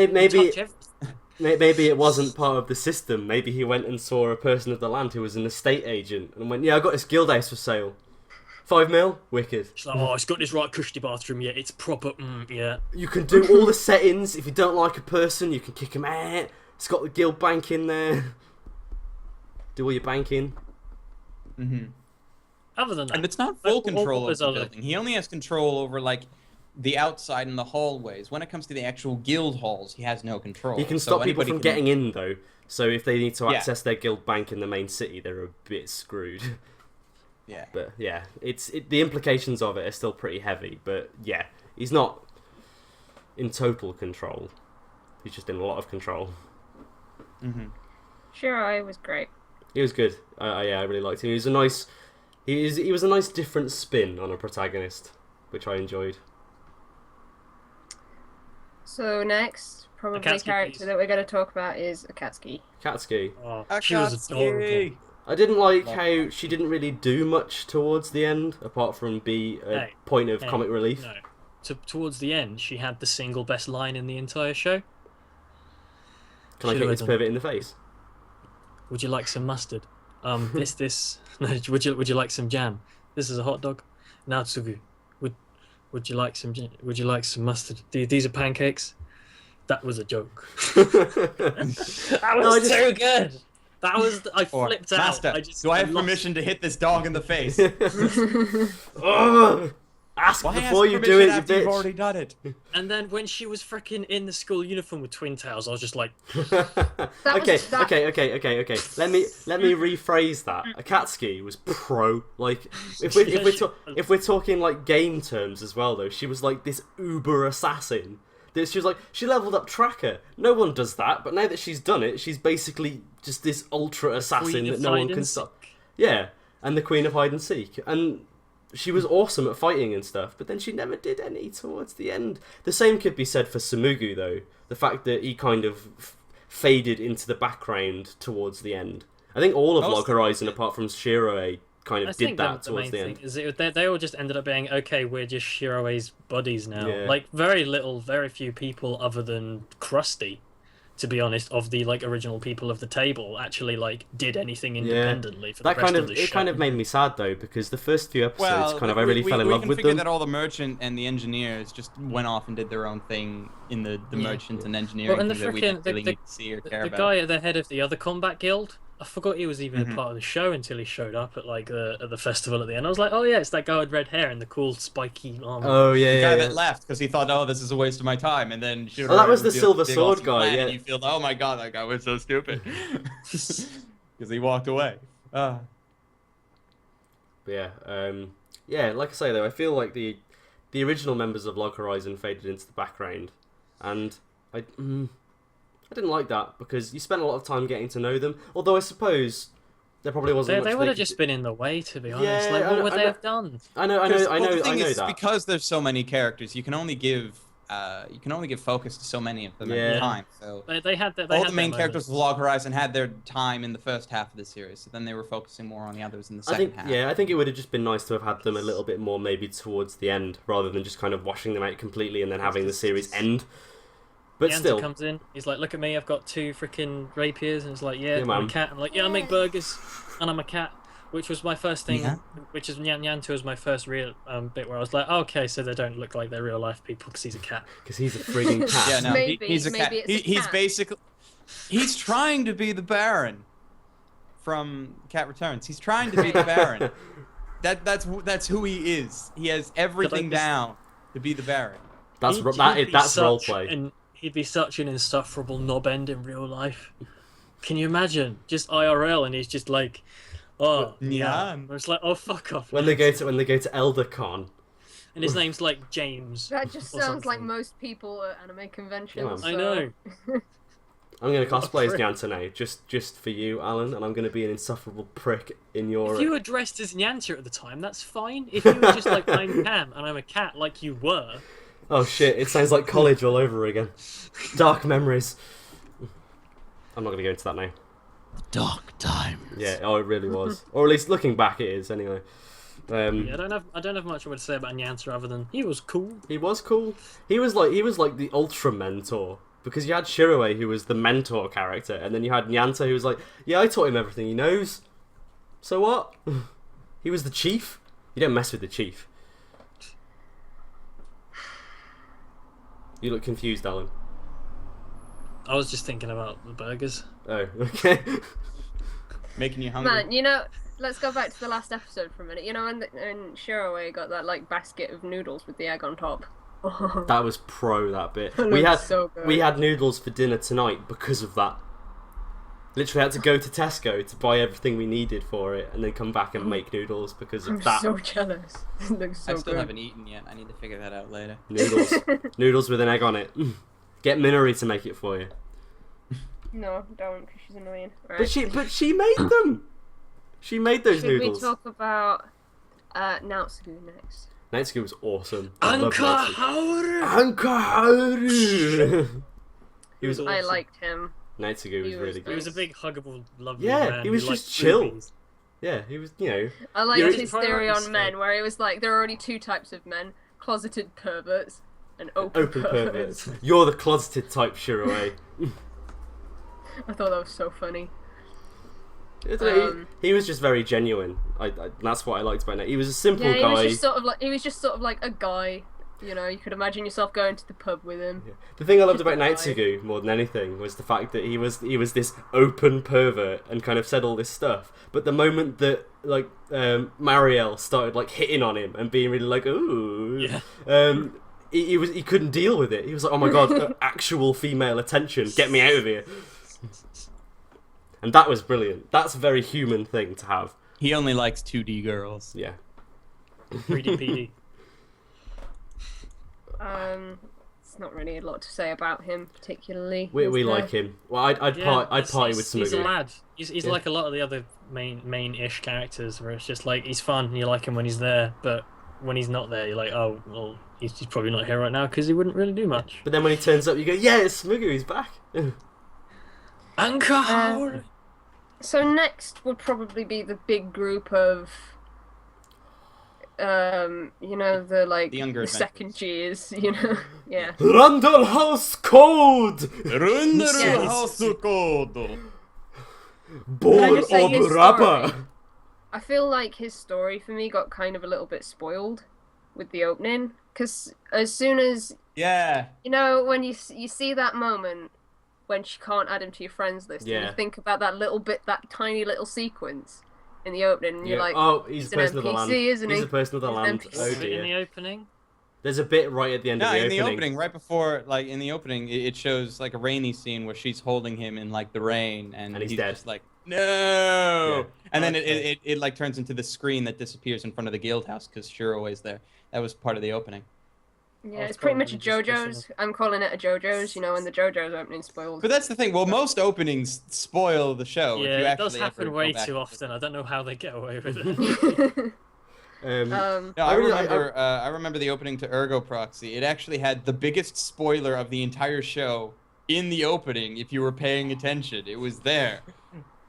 Maybe it wasn't part of the system. Maybe he went and saw a person of the land who was an estate agent and went, "Yeah, I got this guild house for sale. 5 mil? Wicked." It's like, "Oh, it's got this right cushy bathroom, yeah, it's proper, yeah." You can do all the settings. If you don't like a person, you can kick him out. It's got the guild bank in there. Do all your banking. Mm-hmm. Other than that... And it's not full control of the building. He only has control over, like... the outside and the hallways. When it comes to the actual guild halls, he has no control. He can stop people from getting in, though. So if they need to access their guild bank in the main city, they're a bit screwed. Yeah. But yeah, the implications of it are still pretty heavy. But yeah, he's not in total control. He's just in a lot of control. Mm-hmm. Shiroe was great. He was good. I really liked him. He was a nice different spin on a protagonist, which I enjoyed. So next, probably the character that we're going to talk about is Akatsuki. Akatsuki. Oh, she was adorable. I didn't like how she didn't really do much towards the end, apart from be a point of comic relief. No. Towards the end, she had the single best line in the entire show. Can I kick this pervert in the face? Would you like some mustard? No, would you like some jam? This is a hot dog. Natsugu. Would you like some mustard? These are pancakes. That was a joke. That was so good. I flipped out. Master, do I have permission to hit this dog in the face? Ask before you do it, you bitch. You've already done it. And then when she was freaking in the school uniform with twin tails, I was just like... Okay. Let me rephrase that. Akatsuki was pro. Like, if we're talking like game terms as well, though, she was like this uber assassin. She was like, she leveled up Tracker. No one does that, but now that she's done it, she's basically just this ultra assassin that no one can stop. Yeah. and the Queen of Hide and Seek, and she was awesome at fighting and stuff, but then she never did any towards the end. The same could be said for Sumugu, though. The fact that he kind of faded into the background towards the end. I think all of Log Horizon, apart from Shiroe, kind of did that towards the end. They all just ended up being, okay, we're just Shiroe's buddies now. Yeah. Like, very few people other than Crusty, to be honest, of the like original people of the table actually like did anything independently for the rest of the show. It kind of made me sad though, because the first few episodes I really fell in love with them. We can figure that all the merchant and the engineers just went off and did their own thing in the merchant and engineering thing that we didn't really need to see or care about. The guy at the head of the other combat guild, I forgot he was even a part of the show until he showed up at like at the festival at the end. I was like, oh yeah, it's that guy with red hair and the cool spiky armor. Oh yeah, the guy that left because he thought, oh, this is a waste of my time, and then that was the Silver Sword guy. Yeah, and you feel, oh my god, that guy was so stupid because he walked away. But yeah, like I say though, I feel like the original members of Log Horizon faded into the background, and I didn't like that because you spent a lot of time getting to know them. Although I suppose there probably wasn't. They would have just been in the way, to be honest. Like, what would they have done? I know that. Because there's so many characters, you can only give focus to so many of them at a time. So all the main characters of Log Horizon had their time in the first half of the series, so then they were focusing more on the others in the second half. Yeah, I think it would have just been nice to have had them a little bit more maybe towards the end, rather than just kind of washing them out completely and then having the series end. But still, comes in. He's like, "Look at me! I've got 2 freaking rapiers," and it's like, "Yeah, I'm a cat." I'm like, "Yeah, I make burgers, and I'm a cat," which was my first thing. Yeah. Which is Nyanto was my first real bit where I was like, oh, "Okay, so they don't look like they're real life people because he's a cat." Because he's a frigging cat. Yeah, no, he's a cat. He's basically he's trying to be the Baron from Cat Returns. He's trying to be the Baron. That's who he is. He has everything down to be the Baron. That's roleplay. He'd be such an insufferable knob end in real life. Can you imagine? Just IRL, and he's just like, oh, yeah. It's like, oh, fuck off. When they go to ElderCon. And his name's like James. That just sounds like most people at anime conventions. I know. I'm going to cosplay as Nyanta now, just for you, Alan, and I'm going to be an insufferable prick in your... If you were dressed as Nyanta at the time, that's fine. If you were just like, I'm Cam, and I'm a cat like you were... Oh shit, it sounds like college all over again. Dark memories. I'm not going to go into that now. Dark times. Yeah, it really was. Or at least looking back it is, anyway. I don't have much more to say about Nyanta other than he was cool. He was cool. He was like the ultra mentor. Because you had Shiroe, who was the mentor character, and then you had Nyanta, who was like, yeah, I taught him everything he knows. So what? He was the chief. You don't mess with the chief. You look confused, Alan. I was just thinking about the burgers. Oh, okay. Making you hungry. Man, let's go back to the last episode for a minute. When Shiroe got that like basket of noodles with the egg on top. That was that bit. We had noodles for dinner tonight because of that. Literally had to go to Tesco to buy everything we needed for it, and then come back and make noodles because of that. I'm so jealous. It looks so I still good. haven't eaten yet. I need to figure that out later. Noodles with an egg on it. Get Minori to make it for you. No, don't, because she's annoying. Right. But she made them. She made those noodles. Should we talk about Naotsugu next? Naotsugu was awesome. Anka Haru. He was awesome. I liked him. Naotsugu was really good. He was a big, huggable, lovely man. Yeah, he was just chill. Movies. Yeah, he was, I liked his theory on men, where he was like, there are only 2 types of men: closeted perverts and open perverts. You're the closeted type, Shiroe. I thought that was so funny. He was just very genuine. That's what I liked about it. He was a simple guy. He was just sort of like a guy. You could imagine yourself going to the pub with him. Yeah. The thing I loved about Naotsugu more than anything was the fact that he was this open pervert and kind of said all this stuff. But the moment that Marielle started like hitting on him and being really like, ooh, he couldn't deal with it. He was like, oh my god, actual female attention, get me out of here. And that was brilliant. That's a very human thing to have. He only likes 2D girls. Yeah. 3D PD. there's not really a lot to say about him particularly. We like him. Well, I'd party with Smuggy. He's a lad. He's like a lot of the other main-ish characters, where it's just like he's fun and you like him when he's there, but when he's not there, you're like, oh, well, he's probably not here right now because he wouldn't really do much. But then when he turns up, you go, yeah, it's Smuggy, he's back. Encore. So next would probably be the big group of, the younger second G's, yeah. Rundle House Code! Rundle House Code! Ball of rubber! I feel like his story for me got kind of a little bit spoiled with the opening, because as soon as... Yeah. When you see that moment when she can't add him to your friends list, and you think about that tiny little sequence in the opening, and you're like, oh, he's a person of the land. Isn't he? He's a person of the land. Oh dear. In the opening? There's a bit right at the end of the opening. In the opening, right before, in the opening, it shows, a rainy scene where she's holding him in, the rain, and he's dead. just like, no! Yeah. And then it turns into the screen that disappears in front of the guild house, because Shiroe is there. That was part of the opening. Yeah, it's pretty much a JoJo's. I'm calling it a JoJo's, when the JoJo's opening spoiled. But that's the thing. Well, most openings spoil the show. Yeah, if you it does actually happen way too often. I don't know how they get away with it. I remember the opening to Ergo Proxy. It actually had the biggest spoiler of the entire show in the opening. If you were paying attention, it was there.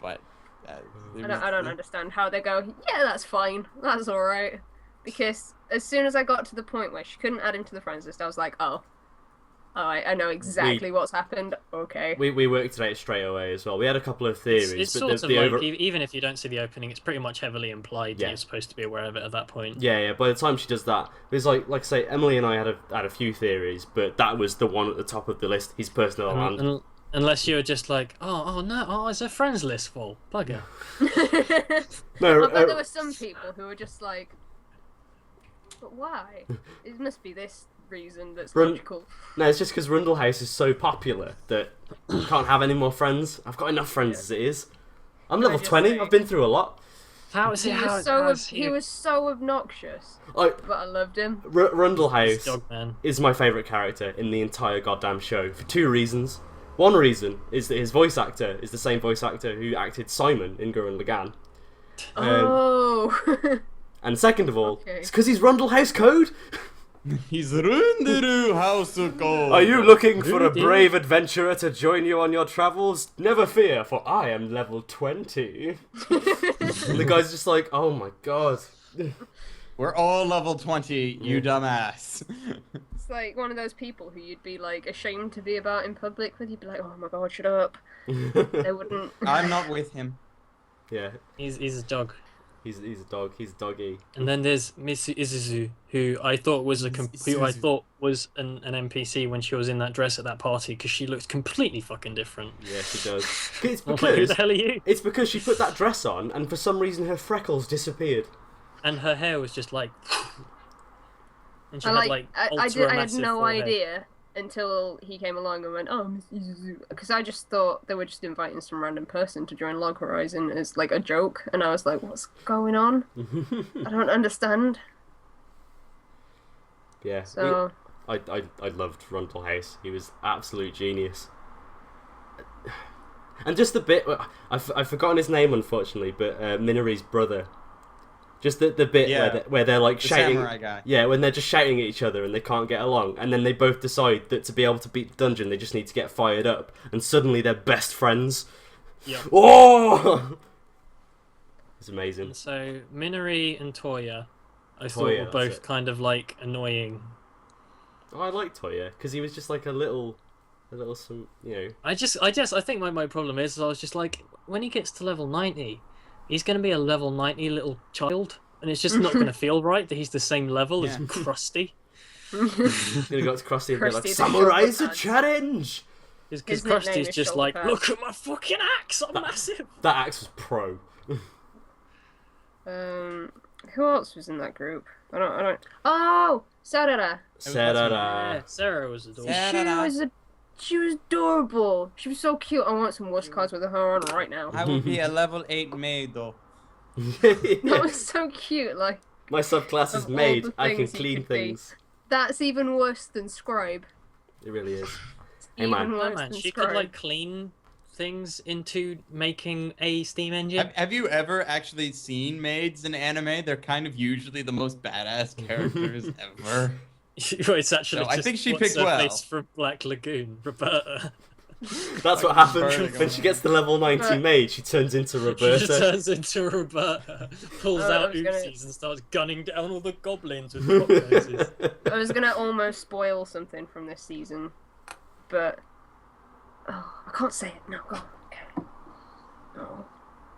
But I don't understand how they go. Yeah, that's fine. That's all right. Because as soon as I got to the point where she couldn't add him to the friends list, I was like, oh, alright, I know exactly what's happened. Okay. We worked it out straight away as well. We had a couple of theories. It's but sort of the like, even if you don't see the opening, it's pretty much heavily implied that you're supposed to be aware of it at that point. Yeah. By the time she does that, it's like I say, Emily and I had a few theories, but that was the one at the top of the list. He's person of the land. Unless you're just like, it's a friends list full. Bugger. No, I bet there were some people who were just like, but why? It must be this reason that's logical. No, it's just because Rundle House is so popular that you can't have any more friends. I've got enough friends as it is. I'm level 20. I've been through a lot. He was so obnoxious, but I loved him. Rundle House is my favourite character in the entire goddamn show for two reasons. One reason is that his voice actor is the same voice actor who acted Simon in Gurren Lagann. And second of all, it's because he's Rundle House Code. He's Rundle House Code. Are you looking for a brave adventurer to join you on your travels? Never fear, for I am level 20. And the guy's just like, oh my god. We're all level 20, you dumbass. It's like one of those people who you'd be like ashamed to be about in public with. You'd be like, oh my god, shut up. They wouldn't. I'm not with him. Yeah. He's a dog. He's a dog. He's a doggy. And then there's Miss Izuzu, who I thought was an NPC when she was in that dress at that party, because she looks completely fucking different. Yeah, she does. It's because who the hell are you? It's because she put that dress on, and for some reason her freckles disappeared. And her hair was just like. And she I had no forehead. idea until he came along and went, oh, Miss Izuzu. Because I just thought they were just inviting some random person to join Log Horizon as like a joke, and I was like, what's going on? I don't understand. Yeah. So I loved Rundle House. He was absolute genius. And just the bit I've forgotten his name unfortunately, but Minori's brother. Just the bit where they're like shouting, samurai guy. Yeah, when they're just shouting at each other and they can't get along, and then they both decide that to be able to beat the dungeon, they just need to get fired up, and suddenly they're best friends. Yep. Oh, it's amazing. And so Minori and Toya, I thought were both kind of like annoying. Oh, I like Toya because he was just like a little some, I think my problem is I was just like, when he gets to level 90. He's going to be a level 90 little child, and it's just not going to feel right that he's the same level as Crusty. He's going to go to Crusty and be like, samurai's a challenge! Because Crusty's just like, look at my fucking axe, I'm massive! That axe was pro. Who else was in that group? I don't... Oh! Sarara! Sarara. Sarah was adorable. She was adorable. She was so cute. I want some Wush cards with her on right now. I would be a level 8 maid though. That was so cute. Like, my subclass is maid. I can clean things. That's even worse than Scribe. It really is. Hey Even man, worse man, than she Scroll. could like clean things into making a steam engine. Have you ever actually seen maids in anime? They're kind of usually the most badass characters ever. It's actually So I just think she what's picked her well. face from Black Lagoon, Roberta. that's what happens when she gets the level 90 maid. She turns into Roberta. She just turns into Roberta, pulls I out was gonna- Uzis and starts gunning down all the goblins with rock noses. I was gonna almost spoil something from this season, but I can't say it. No, go on. Okay. No.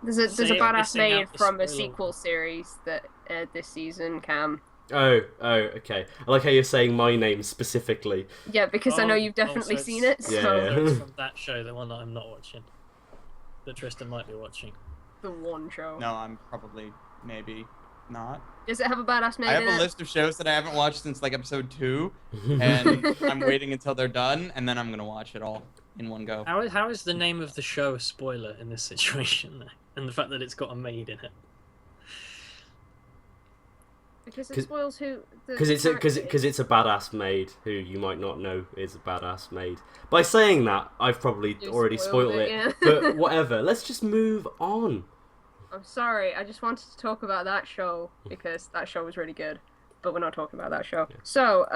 There's a Say it, badass missing maid out the from a spoiler. sequel series that aired this season, Cam. Oh, okay. I like how you're saying my name specifically. Yeah, because I know Oh, you've definitely so seen it's- it. Yeah, So yeah. So it's from that show, the one that I'm not watching. That Tristan might be watching. the one show. No, I'm probably maybe not. Does it have a badass maid I have in a it? list of shows that I haven't watched since like episode 2, and I'm waiting until they're done, and then I'm gonna watch it all in one go. How is the name of the show a spoiler in this situation, though? And the fact that it's got a maid in it. Because it spoils who. Because it's a badass maid who you might not know is a badass maid. By saying that, I've probably You already spoiled it. yeah. But whatever. Let's just move on. I'm sorry. I just wanted to talk about that show because that show was really good. But we're not talking about that show. So,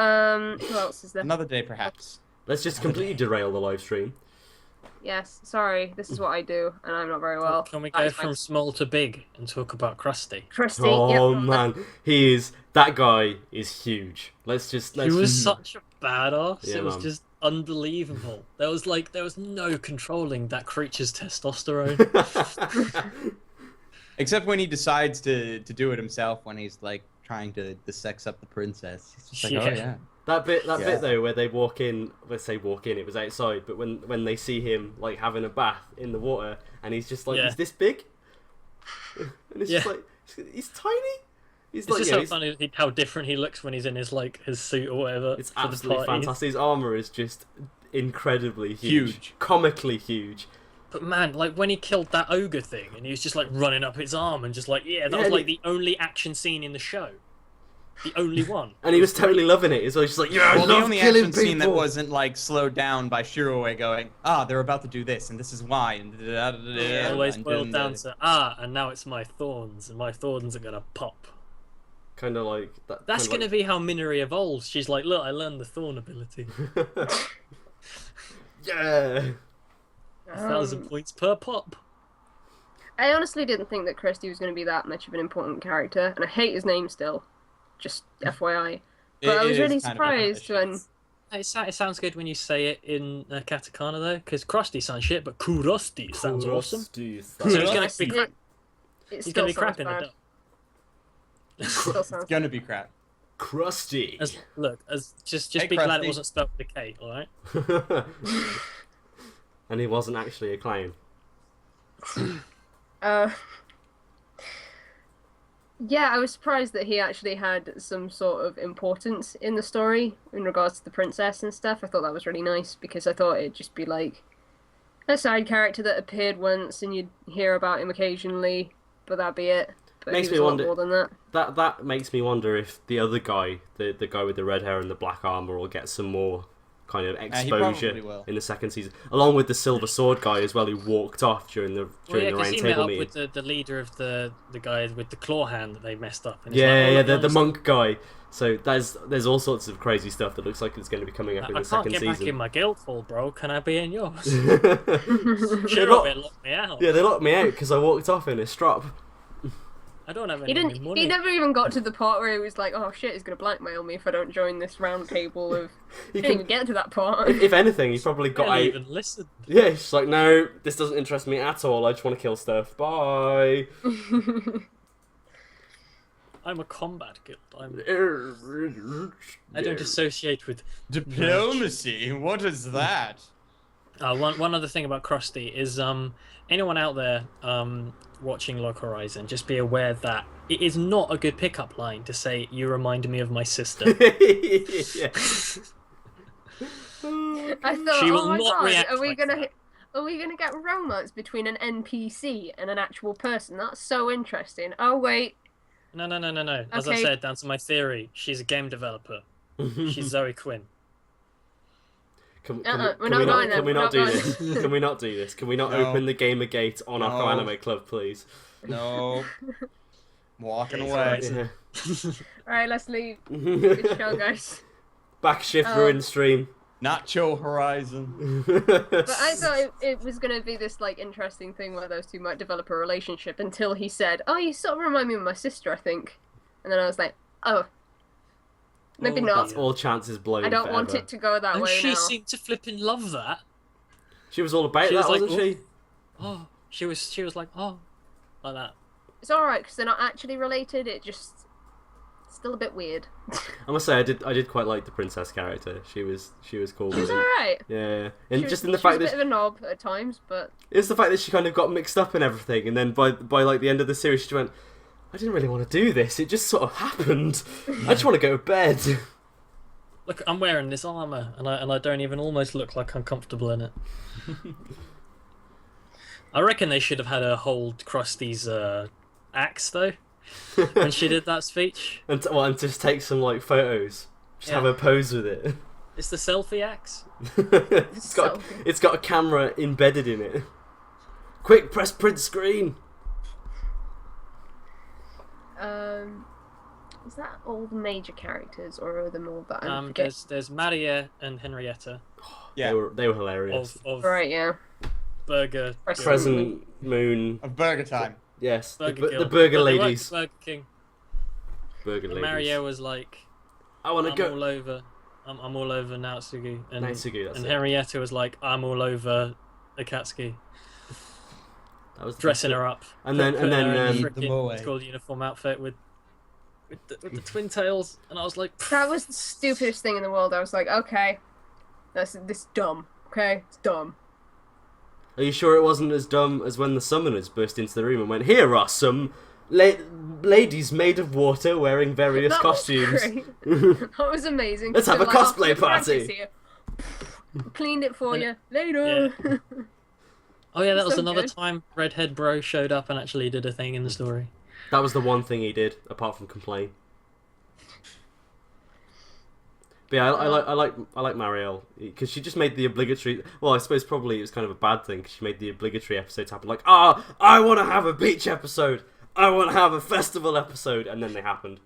who else is there? Another day, perhaps. Let's just completely derail the live stream. Yes, sorry. This is what I do, and I'm not very well. Can we That go is my from small to big and talk about Crusty? Crusty. Oh yep. man, that guy is huge. Let's He just was such a badass. Yeah, It was man. just unbelievable. There was no controlling that creature's testosterone. Except when he decides to do it himself, when he's like trying to sex up the princess. He's just like, Yeah. oh yeah. That bit Yeah. though, where they walk in, let's say walk in, it was outside, but when they see him like having a bath in the water, and he's just like, Yeah. he's this big, and it's just Yeah. like, he's tiny. He's It's like, just you know, so funny how different he looks when he's in his suit or whatever. it's for the absolutely parties. fantastic. His armor is just incredibly huge, comically huge. But man, like when he killed that ogre thing, and he was just like running up its arm, and just like that Yeah, was and like the only action scene in the show, the only one. And he was totally loving it. He's just like, yeah, Well, I the love only killing action scene that people. wasn't like slowed down by Shiroe going, they're about to do this, and this is why, and Always and boiled then down to and now it's my thorns, and my thorns are gonna pop. Kind of like that. That's kinda gonna be how Minori evolves. She's like, look, I learned the thorn ability. Yeah. 1,000 points per pop. I honestly didn't think that Crusty was going to be that much of an important character, and I hate his name still. Just FYI. But I was really surprised when. It sounds good when you say it in katakana though, because Crusty sounds shit, but Kurosty sounds awesome. So he's gonna be crap. It He's still gonna be crap sounds in the bad. dub. It still It's sounds gonna be crap. Crusty. Just Hey, be glad Crusty. it wasn't spelled with a K, all right? And he wasn't actually a clown. Yeah, I was surprised that he actually had some sort of importance in the story in regards to the princess and stuff. I thought that was really nice because I thought it'd just be like a side character that appeared once and you'd hear about him occasionally, but that'd be it. But Makes he was me a lot wonder- more than that. That makes me wonder if the other guy, the guy with the red hair and the black armor, will get some more kind of he exposure probably will. in the second season, along with the silver sword guy as well, who walked off during the Because round he met table up meeting. with the leader of the guy with the claw hand that they messed up. And Yeah, it's like, the monk guy. So there's all sorts of crazy stuff that looks like it's going to be coming up in I the can't second get back in season. my guild hall, bro. Can I be in yours? They're Should not- have locked me out. Yeah, they locked me out because I walked off in a strop. I don't have He any money. He never even got to the part where he was like, "Oh shit, he's gonna blackmail me if I don't join this round table of." He didn't even get to that part. If anything, he probably got Barely out. even listen. Yeah, he's just like, no, this doesn't interest me at all. I just want to kill stuff. Bye. I'm a combat guild. I I don't associate with. Diplomacy? What is that? One other thing about Crusty is anyone out there watching Log Horizon, just be aware that it is not a good pickup line to say you remind me of my sister. Yeah. I thought, She will oh my not god, react are we like gonna that. are we gonna get romance between an NPC and an actual person? That's so interesting. Oh wait, No. As I Okay. said, down to my theory, she's a game developer. She's Zoe Quinn. Can we're not going there. Can we We're not not do going this? Can we not do this? Can we not No. open the Gamer Gate on our No. Anime Club, please? No. Walking Yes, away. right. Yeah. Alright, let's leave. Good show, guys. Back shift ruin stream. Nacho Horizon. But I thought it was going to be this like interesting thing where those two might develop a relationship until he said, "Oh, you sort of remind me of my sister, I think." And then I was like, "Oh, maybe not." That's all chances blown. I don't forever. want it to go that And way she now. seemed to flipping love that. She was all about She that, was like, wasn't she? Oh, she was like, oh, like that. It's alright because they're not actually related. It just still a bit weird. I must say, I did quite like the princess character. She was cool. She was alright. Yeah, and She just was, in the she fact was that a bit of a knob at times, but it's the fact that she kind of got mixed up in everything, and then by like the end of the series, she went, "I didn't really want to do this. It just sort of happened. I just want to go to bed." Look, I'm wearing this armor, and I don't even almost look like I'm comfortable in it. I reckon they should have had her hold Krusty's axe though when she did that speech. And just take some like photos. Just have Yeah. a pose with it. It's the selfie axe. It's got a camera embedded in it. Quick, press print screen. Is that all the major characters, or are there more that I'm forgetting? There's Maria and Henrietta Yeah. They were hilarious. of Right, yeah. Burger Crescent Moon. Of Burger Time. Yes, Burger the Burger They worked Ladies. at Burger King. Burger And Ladies. Maria was like, I want to I'm go. all over. I'm all over Natsuki. And, Natsuki, that's and it. Henrietta was like, I'm all over Akatsuki. That was the Dressing best her up. And then Putting her in a the frickin' moe. school uniform outfit with the twin tails. And I was like, That was the stupidest thing in the world. I was like, okay, this dumb. Okay, it's dumb. Are you sure it wasn't as dumb as when the summoners burst into the room and went, "Here are some ladies made of water wearing various That costumes." was great. That was amazing. Let's have They a were like, cosplay "Oh, the apprentice party." here. Cleaned it for you later. oh yeah, that was So another good. time Redhead Bro showed up and actually did a thing in the story. That was the one thing he did, apart from complain. But yeah, I like Marielle because she just made the obligatory. Well, I suppose probably it was kind of a bad thing because she made the obligatory episodes happen. Like, I want to have a beach episode. I want to have a festival episode, and then they happened.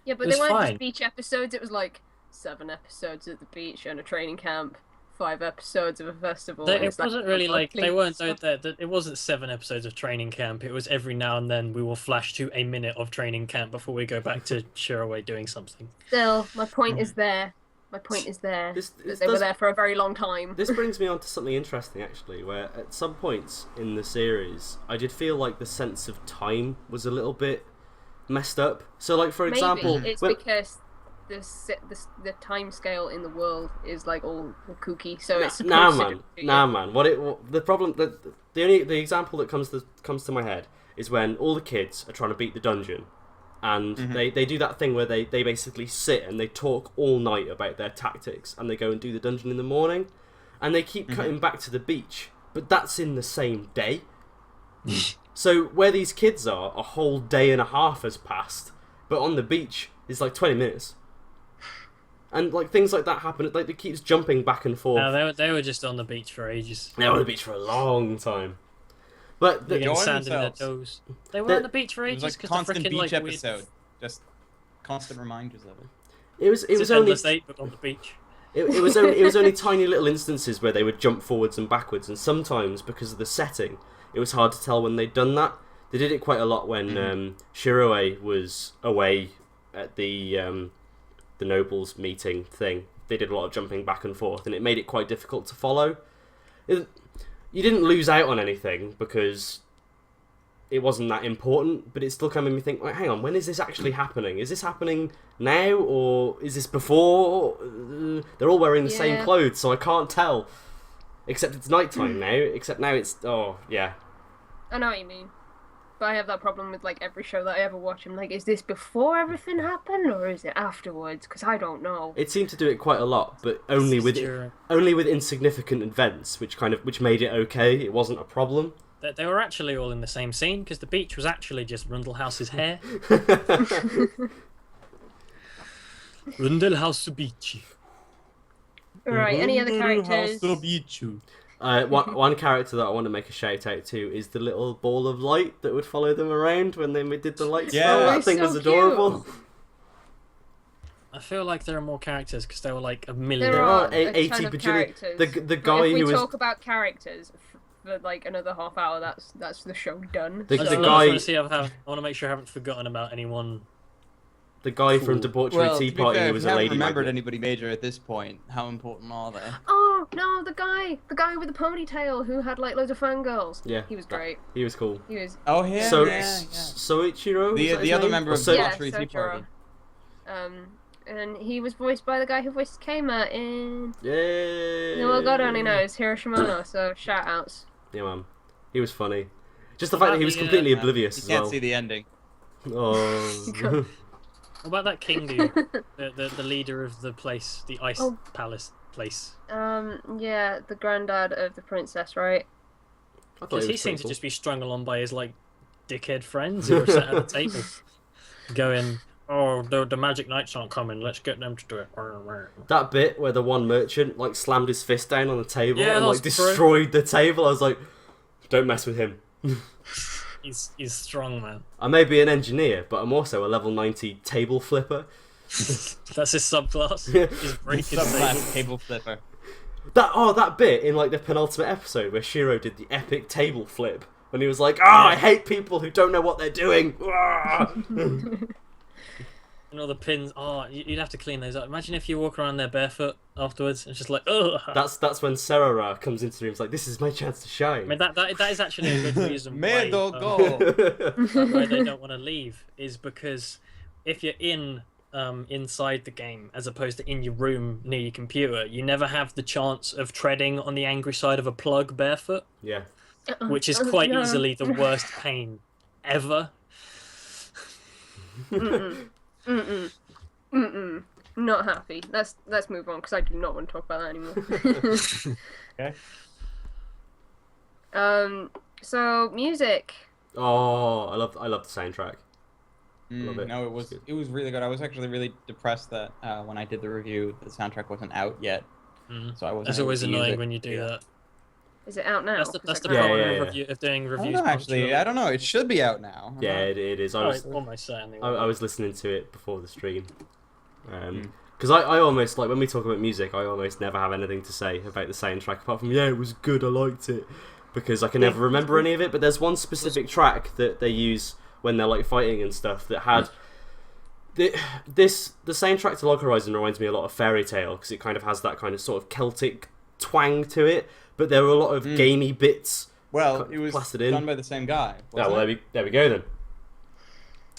Yeah, but It they was weren't fine. just beach episodes. It was like 7 episodes at the beach and a training camp, 5 episodes of a festival. and It it's like, wasn't really like they clean weren't. stuff. It wasn't 7 episodes of training camp. It was every now and then we will flash to a minute of training camp before we go back to Shiroe doing something. Still, my point is there. My point is there. This That they were does- there for a very long time. This brings me on to something interesting, actually, where at some points in the series, I did feel like the sense of time was a little bit messed up. So, like, for Maybe example... it's when- because the time scale in the world is like all kooky, so it's supposed Nah, to man. do it. Nah, man. The problem... The example that comes to my head is when all the kids are trying to beat the dungeon, and they do that thing where they basically sit and they talk all night about their tactics, and they go and do the dungeon in the morning, and they keep cutting back to the beach, but that's in the same day. So where these kids are, a whole day and a half has passed, but on the beach is like 20 minutes. And like things like that happen, like it keeps jumping back and forth. No, they were just on the beach for ages. They were on the beach for a long time. But They're getting enjoying sand in their themselves. toes. They were The- on the beach for It was ages like because constant the beach freaking like episode. Just constant reminders of it. it was It's only endless date, but on the beach. it was only tiny little instances where they would jump forwards and backwards, and sometimes because of the setting, it was hard to tell when they'd done that. They did it quite a lot when Shiroe was away at the nobles meeting thing. They did a lot of jumping back and forth, and it made it quite difficult to follow. You didn't lose out on anything because it wasn't that important, but it still kind of made me think, wait, hang on, when is this actually happening? Is this happening now, or is this before? They're all wearing the same Yeah. clothes, so I can't tell. Except it's nighttime now, except now it's... Oh, yeah. I know what you mean. But I have that problem with like every show that I ever watch. I'm like, is this before everything happened or is it afterwards? Because I don't know. It seemed to do it quite a lot, but only with insignificant events, which made it okay. It wasn't a problem. They were actually all in the same scene because the beach was actually just Rundlehouse's hair. Rundlehouse Beach. Right, any other characters? One character that I want to make a shout out to is the little ball of light that would follow them around when they did the light spell. That thing was adorable. I feel like there are more characters because there were like a million. There are 80 bajillion characters. The guy if we who was talk about characters for like another half hour, that's the show done. The I guy. want to make sure I haven't forgotten about anyone. The guy from Debauchery Tea Party who was a lady. If you haven't remembered anybody major at this point, how important are they? Oh no, the guy with the ponytail who had like loads of fangirls. Yeah, he was great. He was cool. He was. Oh yeah. Soichiro. The other member of Debauchery Tea Party. And he was voiced by the guy who voiced Keima in. Yay! Well, God only knows Hiroshima. So shout outs. Yeah, man. He was funny. Just the fact that he was completely oblivious as well. You can't see the ending. Oh. What about that king dude? the leader of the place, the ice palace place. Yeah, the granddad of the princess, right? Because he seemed to just be strung along by his like dickhead friends who were sat at the table, going, "Oh, the magic knights aren't coming. Let's get them to do it." That bit where the one merchant like slammed his fist down on the table and like destroyed the table. I was like, "Don't mess with him." He's strong, man. I may be an engineer, but I'm also a level 90 table flipper. That's his subclass. He's breaking table flipper. That bit in like the penultimate episode where Shiroe did the epic table flip when he was like, I hate people who don't know what they're doing. And all the pins. Oh, you'd have to clean those up. Imagine if you walk around there barefoot afterwards and it's just like, ugh. That's when Serara comes into the room. It's like, this is my chance to shine. I mean, that is actually a good reason why they don't want to leave. Is because if you're inside the game as opposed to in your room near your computer, you never have the chance of treading on the angry side of a plug barefoot. Yeah. Which is quite easily the worst pain ever. Not happy. Let's move on because I do not want to talk about that anymore. Okay. So music. Oh, I love the soundtrack. Love it. No, it was really good. I was actually really depressed that when I did the review, the soundtrack wasn't out yet. So I wasn't. It's always annoying when you do that. Is it out now? That's the problem of doing reviews. I don't know. It should be out now. Yeah, it is. I was listening to it before the stream. Because I almost, like, when we talk about music, I almost never have anything to say about the soundtrack apart from, it was good, I liked it. Because I can never remember any of it, but there's one specific track that they use when they're, like, fighting and stuff that had... The soundtrack to Log Horizon reminds me a lot of Fairy Tail, because it kind of has that kind of sort of Celtic twang to it. But there were a lot of gamey bits. Well, it was done by the same guy. There we go then.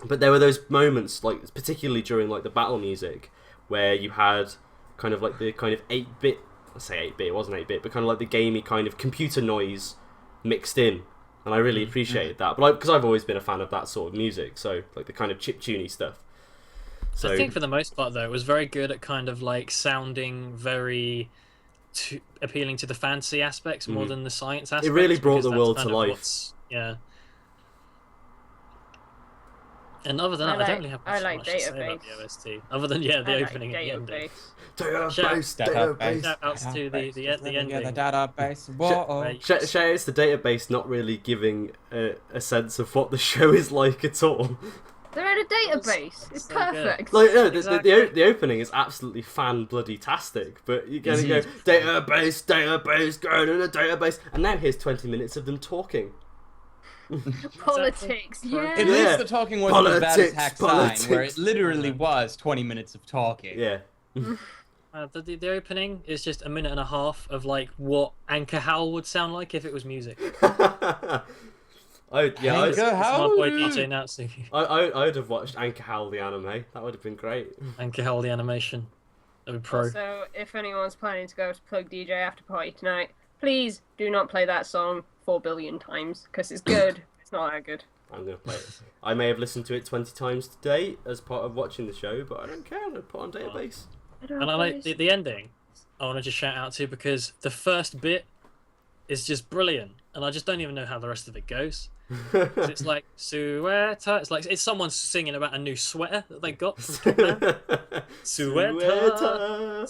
But there were those moments, like particularly during like the battle music, where you had kind of like the kind of 8-bit. I say 8-bit, it wasn't 8-bit, but kind of like the gamey kind of computer noise mixed in, and I really appreciated that. But because I've always been a fan of that sort of music, so like the kind of chiptuney stuff. So I think for the most part, though, it was very good at kind of like sounding very appealing to the fantasy aspects more than the science aspects. It really brought the world to life. Yeah. And other than that, I don't really have much to say about the OST. Other than the opening and the ending. Database. Shout outs to the ending. The database. Shout outs to database not really giving a sense of what the show is like at all. They're in a database. It's perfect. Like the opening is absolutely fan-bloody-tastic, but you're going to go database, go to the database, and now here's 20 minutes of them talking. Politics, yeah. At least the talking wasn't as bad as Hack Sign, where it literally was 20 minutes of talking. Yeah. The opening is just a minute and a half of like what Anchor Howl would sound like if it was music. I'd have watched Anchor Howl the anime. That would have been great. Anchor Howl the animation. That would be pro. So, if anyone's planning to go to plug.dj after party tonight, please do not play that song 4 billion times, because it's good. It's not that good. I'm going to play it. I may have listened to it 20 times today as part of watching the show, but I don't care. I'm going to put it on database. And I like the ending. I want to just shout out to, because the first bit is just brilliant, and I just don't even know how the rest of it goes. It's like sweater. It's someone singing about a new sweater that they got from Japan. Sweater.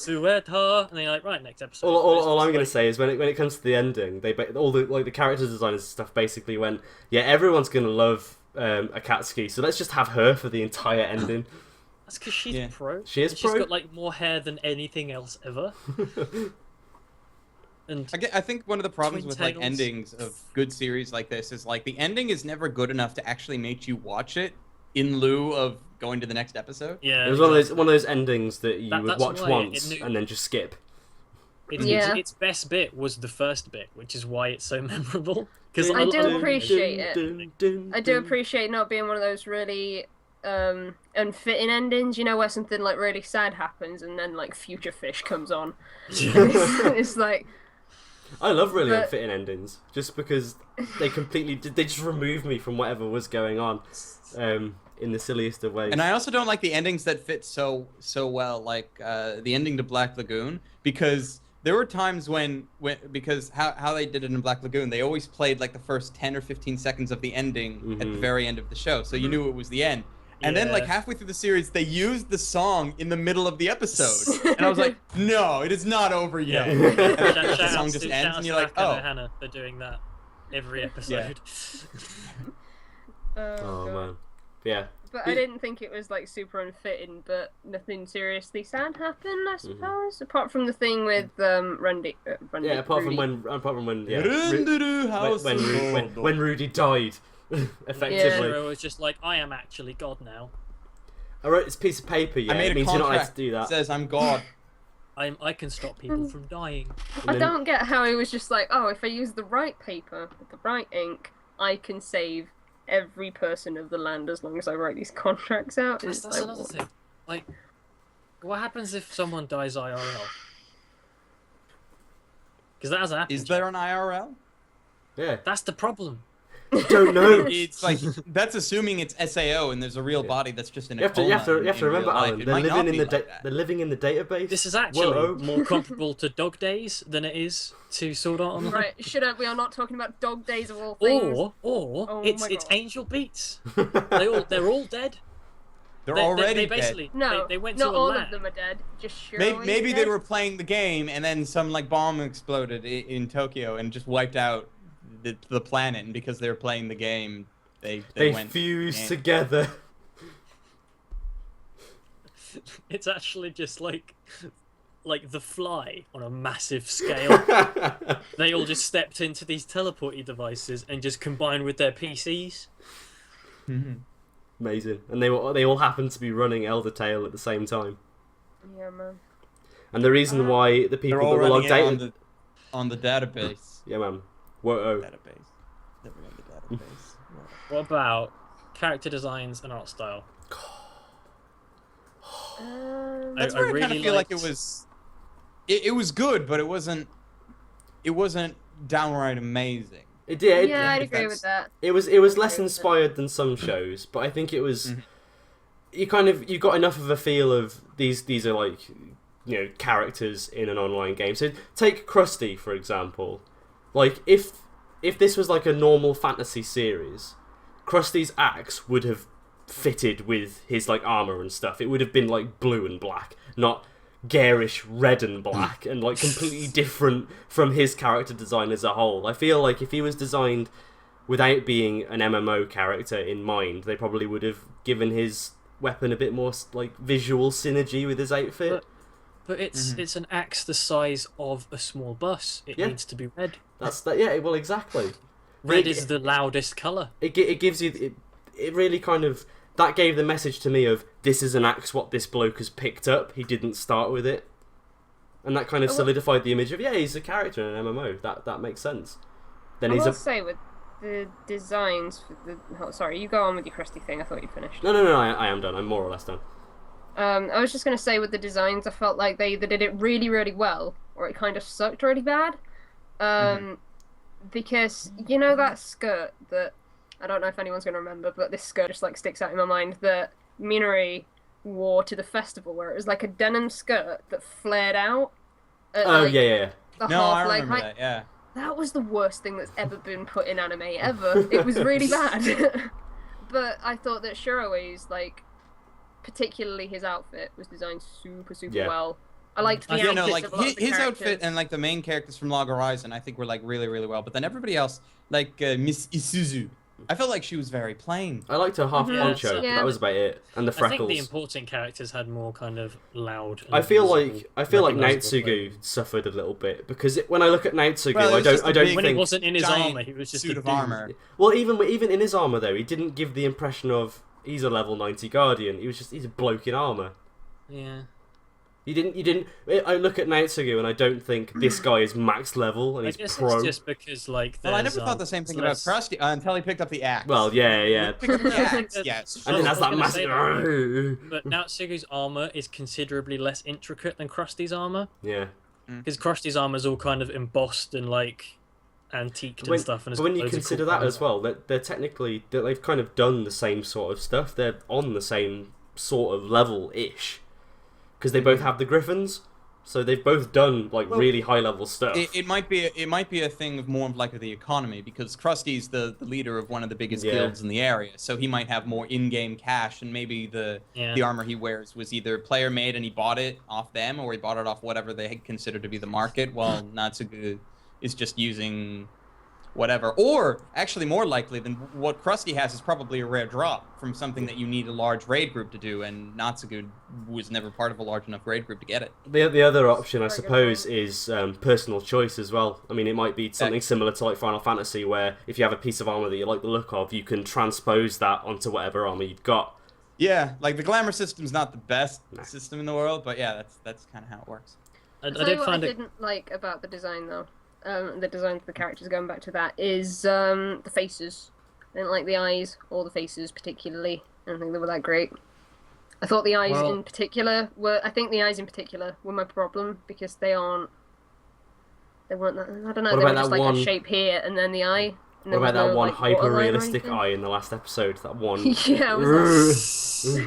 And they're like, right, next episode. All I'm gonna say is when it comes to the ending, all the character designers and stuff basically went, yeah, everyone's gonna love Akatsuki, so let's just have her for the entire ending. That's because she's pro. She is pro. She's got like more hair than anything else ever. And I think one of the problems with like endings of good series like this is like the ending is never good enough to actually make you watch it in lieu of going to the next episode. Yeah, it was one of those endings that you would watch once and then just skip. Its best bit was the first bit, which is why it's so memorable. Because I do appreciate it. I do appreciate not being one of those really unfitting endings, you know, where something like really sad happens and then like Future Fish comes on. It's like. I love really unfitting endings, just because they just remove me from whatever was going on, in the silliest of ways. And I also don't like the endings that fit so well, like the ending to Black Lagoon, because there were times because how they did it in Black Lagoon, they always played like the first 10 or 15 seconds of the ending at the very end of the show, so you knew it was the end. And then, like, halfway through the series, they used the song in the middle of the episode. And I was like, no, it is not over yet. And the song just ends, and you're like, oh. Hannah, they're doing that every episode. Oh, man. Yeah. But I didn't think it was, like, super unfitting, but nothing seriously sad happened, I suppose. Apart from the thing with Randy. Yeah, apart from when Rudy died. Effectively. Shiroe was just like, I am actually God now. I wrote this piece of paper, I made it means you're not allowed to do that. It says I'm God. I can stop people from dying. I don't get how he was just like, oh, if I use the right paper with the right ink, I can save every person of the land as long as I write these contracts out. That's another thing. Like, what happens if someone dies IRL? Because that hasn't happened. Is there an IRL? Yeah. That's the problem. I don't know. It's like that's assuming it's SAO and there's a real body that's just in a coma. You have to remember, Alan. They're living in the database. This is actually more comparable to Dog Days than it is to Sword Art Online. Right? We are not talking about Dog Days of all things. Or it's Angel Beats. They're all dead. They're already basically, dead. They went not to a all lab. of them are dead. Just Shiroe maybe they were playing the game and then some like bomb exploded in Tokyo and just wiped out the planet, and because they were playing the game, they went fused together. It's actually just like The Fly on a massive scale. They all just stepped into these teleporty devices and just combined with their PCs. Amazing, and they all happened to be running Elder Tale at the same time. Yeah, man. And the reason why the people that were logged out on the database. Yeah, man. Whoa. Database. Never on the database. What about character designs and art style? That's where I kind of feel like it was. It was good, but it wasn't downright amazing. It did. Yeah, I'd agree with that. It was less inspired than some shows, but I think it was. You got enough of a feel of these are like, characters in an online game. So take Crusty for example. Like, if this was like a normal fantasy series, Krusty's axe would have fitted with his like armor and stuff. It would have been like blue and black, not garish red and black, and like completely different from his character design as a whole. I feel like if he was designed without being an MMO character in mind, they probably would have given his weapon a bit more like visual synergy with his outfit. But it's an axe the size of a small bus. It needs to be red. That's that. Yeah. Well, exactly. Red is the loudest color. It gives you. It really kind of that gave the message to me of this is an axe what this bloke has picked up. He didn't start with it, and that kind of solidified the image of he's a character in an MMO. That makes sense. Then I will say with the designs for the. Sorry, you go on with your Crusty thing. I thought you finished. No. I am done. I'm more or less done. I was just going to say with the designs, I felt like they either did it really, really well, or it kind of sucked really bad. Because, that skirt that, I don't know if anyone's going to remember, but this skirt just, like, sticks out in my mind, that Minori wore to the festival, where it was, like, a denim skirt that flared out. Yeah. I remember that, yeah. that was the worst thing that's ever been put in anime ever. It was really bad. But I thought that Shiroe's, like, particularly his outfit was designed super well. I liked the outfits of a lot of the his characters. outfit and like the main characters from Log Horizon, I think were like really well. But then everybody else, like Miss Isuzu, I felt like she was very plain. I liked her half poncho. That was about it, and the freckles. I think the important characters had more kind of loud. I feel like Naotsugu suffered a little bit because when I look at Naotsugu, I don't think when he wasn't in his armor, he was just suit a of armor. Well, even in his armor though, he didn't give the impression of he's a level 90 guardian. He's a bloke in armor. Yeah. You didn't. I look at Naotsugu and I don't think this guy is max level and he's pro. It's just because like. Well, I never thought the same thing about Crusty until he picked up the axe. Well, yeah. Picked up the axe, yes. And then has that massive. But Naotsugu's armor is considerably less intricate than Krusty's armor. Yeah. Because Krusty's armor is all kind of embossed and like antiqued and stuff. And but when you consider that as well, they're technically they've kind of done the same sort of stuff. They're on the same sort of level ish. Because they both have the griffins, so they've both done like really high level stuff. It might be a thing of more of like the economy, because Krusty's the leader of one of the biggest guilds in the area, so he might have more in-game cash, and maybe the armor he wears was either player made and he bought it off them, or he bought it off whatever they consider to be the market, while Natsugu is just using whatever. Or actually more likely than what Crusty has is probably a rare drop from something that you need a large raid group to do, and Natsugu was never part of a large enough raid group to get it. The other option, I suppose, is personal choice as well. I mean, it might be something similar to like Final Fantasy, where if you have a piece of armor that you like the look of, you can transpose that onto whatever armor you've got. Yeah, like the glamour system's not the best system in the world, but yeah, that's kind of how it works. I didn't like about the design though. The design of the characters, going back to that, is the faces. I didn't like the eyes or the faces particularly. I don't think they were that great. I thought the eyes in particular were. I think the eyes in particular were my problem because they weren't. That, I don't know. They were just like a shape here and then the eye. And what about that one hyper realistic eye in the last episode? That one. Yeah. It was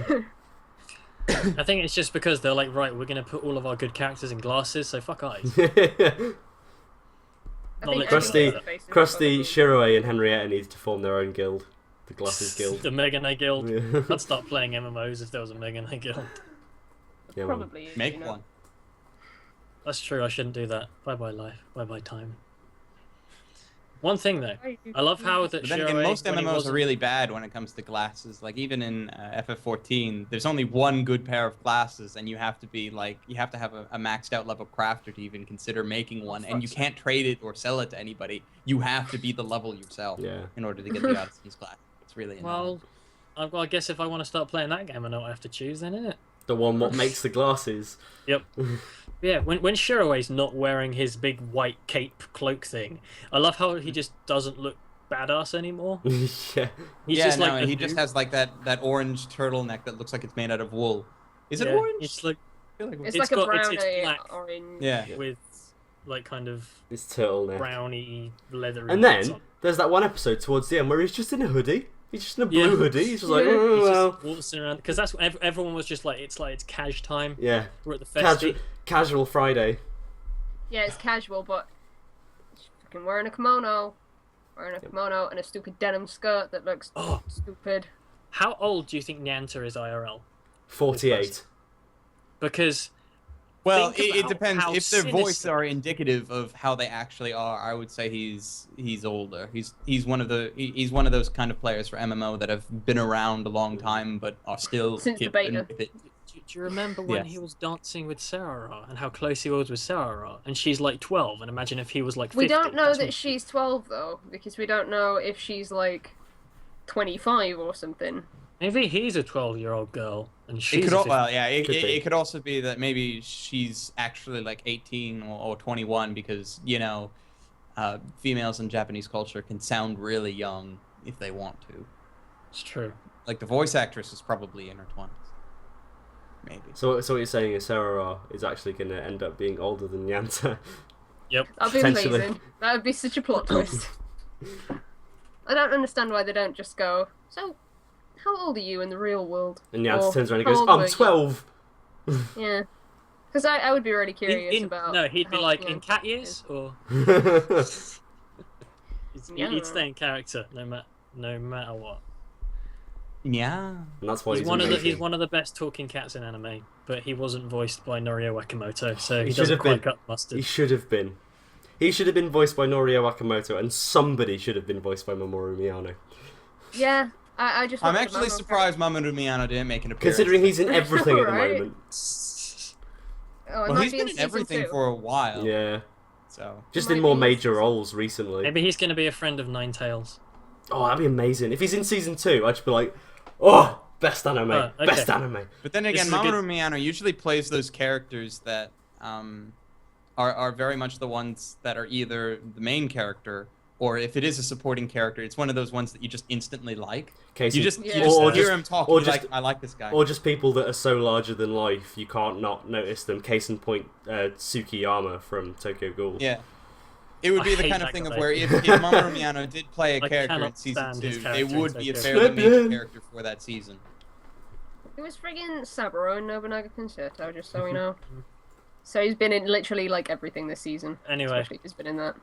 I think it's just because they're like, right, we're gonna put all of our good characters in glasses, so fuck eyes. Crusty, Shiroe, and Henrietta need to form their own guild. The Glasses Guild. The Mega Knight Guild. Yeah. I'd start playing MMOs if there was a Mega Knight Guild. Yeah, probably. Make one. That's true, I shouldn't do that. Bye-bye life. Bye-bye time. One thing though, I love how that Shiroe, most MMOs are really bad when it comes to glasses. Like even in FF14, there's only one good pair of glasses, and you have to have a maxed out level crafter to even consider making one, and you can't trade it or sell it to anybody. You have to be the level yourself in order to get the Odyssey's glasses. It's really annoying. Well, I guess if I want to start playing that game, I know what I have to choose then, innit? The one what makes the glasses. Yep. Yeah, when Shiroe's not wearing his big white cape cloak thing, I love how he just doesn't look badass anymore. Yeah. He just has like that orange turtleneck that looks like it's made out of wool. Is it orange? It's like it's like a brown black, orange. Yeah. With like kind of this turtleneck, browny, leathery. And then there's that one episode towards the end where he's just in a hoodie. He's just in a blue hoodie. He's just like, he's just waltzing around, because that's what everyone was just like. It's cash time. Yeah, we're at the festival. Casual Friday. Yeah, it's casual, but he's fucking wearing a kimono, and a stupid denim skirt that looks stupid. How old do you think Nyanta is IRL? 48. Because. Well, it depends. If their voices are indicative of how they actually are, I would say he's older. He's one of those kind of players for MMO that have been around a long time but are still since the beta. Do you remember when he was dancing with Sarah and how close he was with Sarah? And she's like 12, and imagine if he was like 50. We don't know that she's 12 though, because we don't know if she's like 25 or something. Maybe he's a 12-year-old girl, and she's it could also be that maybe she's actually like 18 or 21, because females in Japanese culture can sound really young if they want to. It's true. Like the voice actress is probably in her 20s. Maybe. So what you're saying is Sarah is actually going to end up being older than Nyanta? Yep. That'd be amazing. That would be such a plot twist. I don't understand why they don't just go, so, how old are you in the real world? And Nyanta turns around and goes, I'm 12! Yeah. Because I would be really curious about... No, he'd be like, in cat years? Or... He'd stay in character no matter what. Yeah. And that's why he's one of the best talking cats in anime, but he wasn't voiced by Norio Wakamoto, so he doesn't quite cut mustard. He should have been. He should have been voiced by Norio Wakamoto, and somebody should have been voiced by Mamoru Miyano. Yeah, I just. I'm actually surprised Mamoru Miyano didn't make an appearance. Considering he's in everything at the Right? moment. Oh, Well, he's been in everything for a while. Yeah. So. Just in more major roles recently. Maybe he's going to be a friend of Ninetales. Oh, that'd be amazing. If he's in season 2, I'd just be like, oh, best anime, okay. best anime. But then again, Mamoru Miyano usually plays those characters that are very much the ones that are either the main character, or if it is a supporting character, it's one of those ones that you just instantly like. You just hear him talk, or I like this guy. Or just people that are so larger than life, you can't not notice them. Case in point, Tsukiyama from Tokyo Ghoul. Yeah. It would be the kind of thing of where if Mamoru Miyano did play a character in season 2, they would be a fairly major character for that season. It was friggin' Saburo in Nobunaga Concerto, just so we know. So he's been in literally like everything this season. Anyway, especially he's been in that.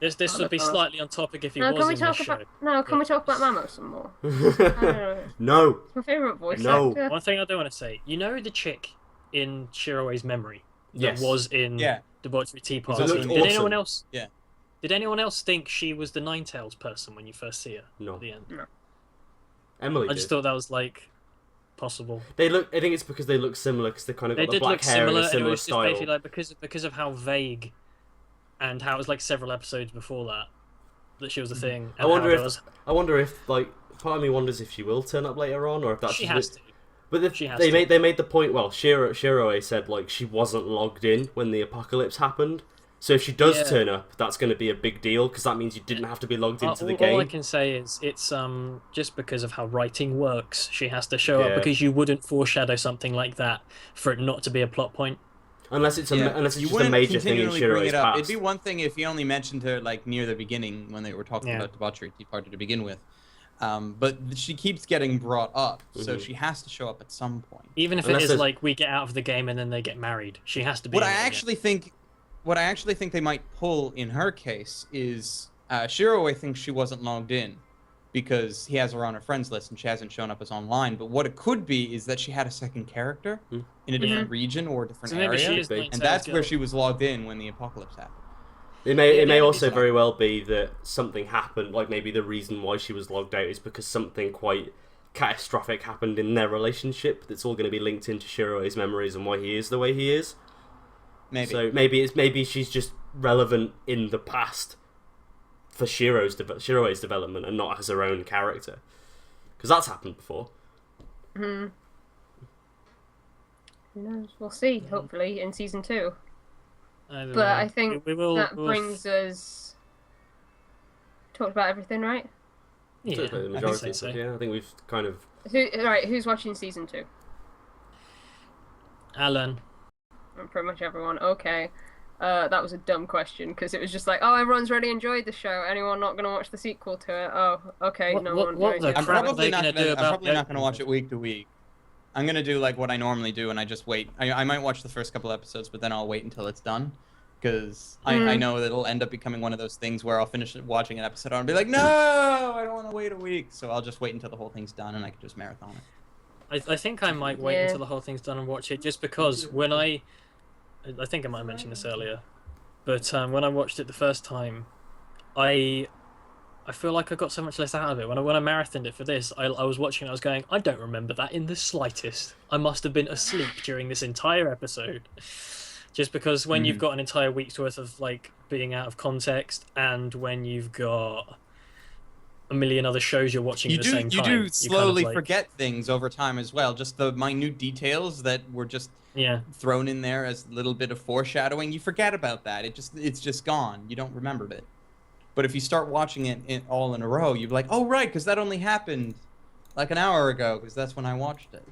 This would be slightly on topic if he was in this show. Can we talk about Mamo some more? I don't know. No. It's my favourite voice No. actor. One thing I do want to say, you know the chick in Shiroe's memory that Yes. was in Debauchery Tea Party? It looked Did awesome. anyone else? Yeah. Did anyone else think she was the Ninetales person when you first see her? No. At the end. No. Emily I just thought that was like possible. They look. I think it's because they look similar because they kind of They got the did black look hair similar, and a and it similar was just style. basically like because of how vague, and how it was like several episodes before that she was the thing. I wonder if like part of me wonders if she will turn up later on, or if that's she has to. But they made the point. Well, Shiroe said like she wasn't logged in when the apocalypse happened. So if she does turn up, that's going to be a big deal because that means you didn't have to be logged into the game. All I can say is it's just because of how writing works, she has to show up because you wouldn't foreshadow something like that for it not to be a plot point. Unless it's just a major thing in Shiroe's past. It'd be one thing if you only mentioned her like near the beginning when they were talking about Debauchery Tea Party to begin with. But she keeps getting brought up, so she has to show up at some point. Even if it is like we get out of the game and then they get married, she has to be. What I actually think they might pull in her case is Shiroe thinks she wasn't logged in because he has her on her friends list and she hasn't shown up as online. But what it could be is that she had a second character in a different region or a different area, and that's where she was logged in when the apocalypse happened. It may also very well be that something happened, like maybe the reason why she was logged out is because something quite catastrophic happened in their relationship that's all going to be linked into Shiroe's memories and why he is the way he is. Maybe. So maybe she's just relevant in the past for Shiroe's development and not as her own character, because that's happened before. Who knows? We'll see. Hopefully in season 2. But I think that brings us talked about everything, right? Yeah, The majority, so. Yeah, I think we've kind of. Who's watching season 2? Alan. Pretty much everyone. Okay. That was a dumb question because it was just like, oh, everyone's really enjoyed the show. Anyone not gonna watch the sequel to it? Oh, okay. I'm probably not gonna watch it week to week. I'm gonna do like what I normally do, and I just wait. I might watch the first couple episodes, but then I'll wait until it's done, because I know that it'll end up becoming one of those things where I'll finish watching an episode and be like, no, I don't want to wait a week. So I'll just wait until the whole thing's done, and I can just marathon it. I think I might wait until the whole thing's done and watch it, just because when I think I might have mentioned this earlier, but when I watched it the first time, I feel like I got so much less out of it. When I marathoned it for this, I was watching it, I was going, I don't remember that in the slightest. I must have been asleep during this entire episode. Just because when you've got an entire week's worth of like being out of context, and when you've got a million other shows you're watching at the same time, you do slowly forget things over time as well. Just the minute details that were just thrown in there as a little bit of foreshadowing, you forget about that. It's just gone. You don't remember it. But if you start watching it all in a row, you're like, oh right, because that only happened like an hour ago, because that's when I watched it.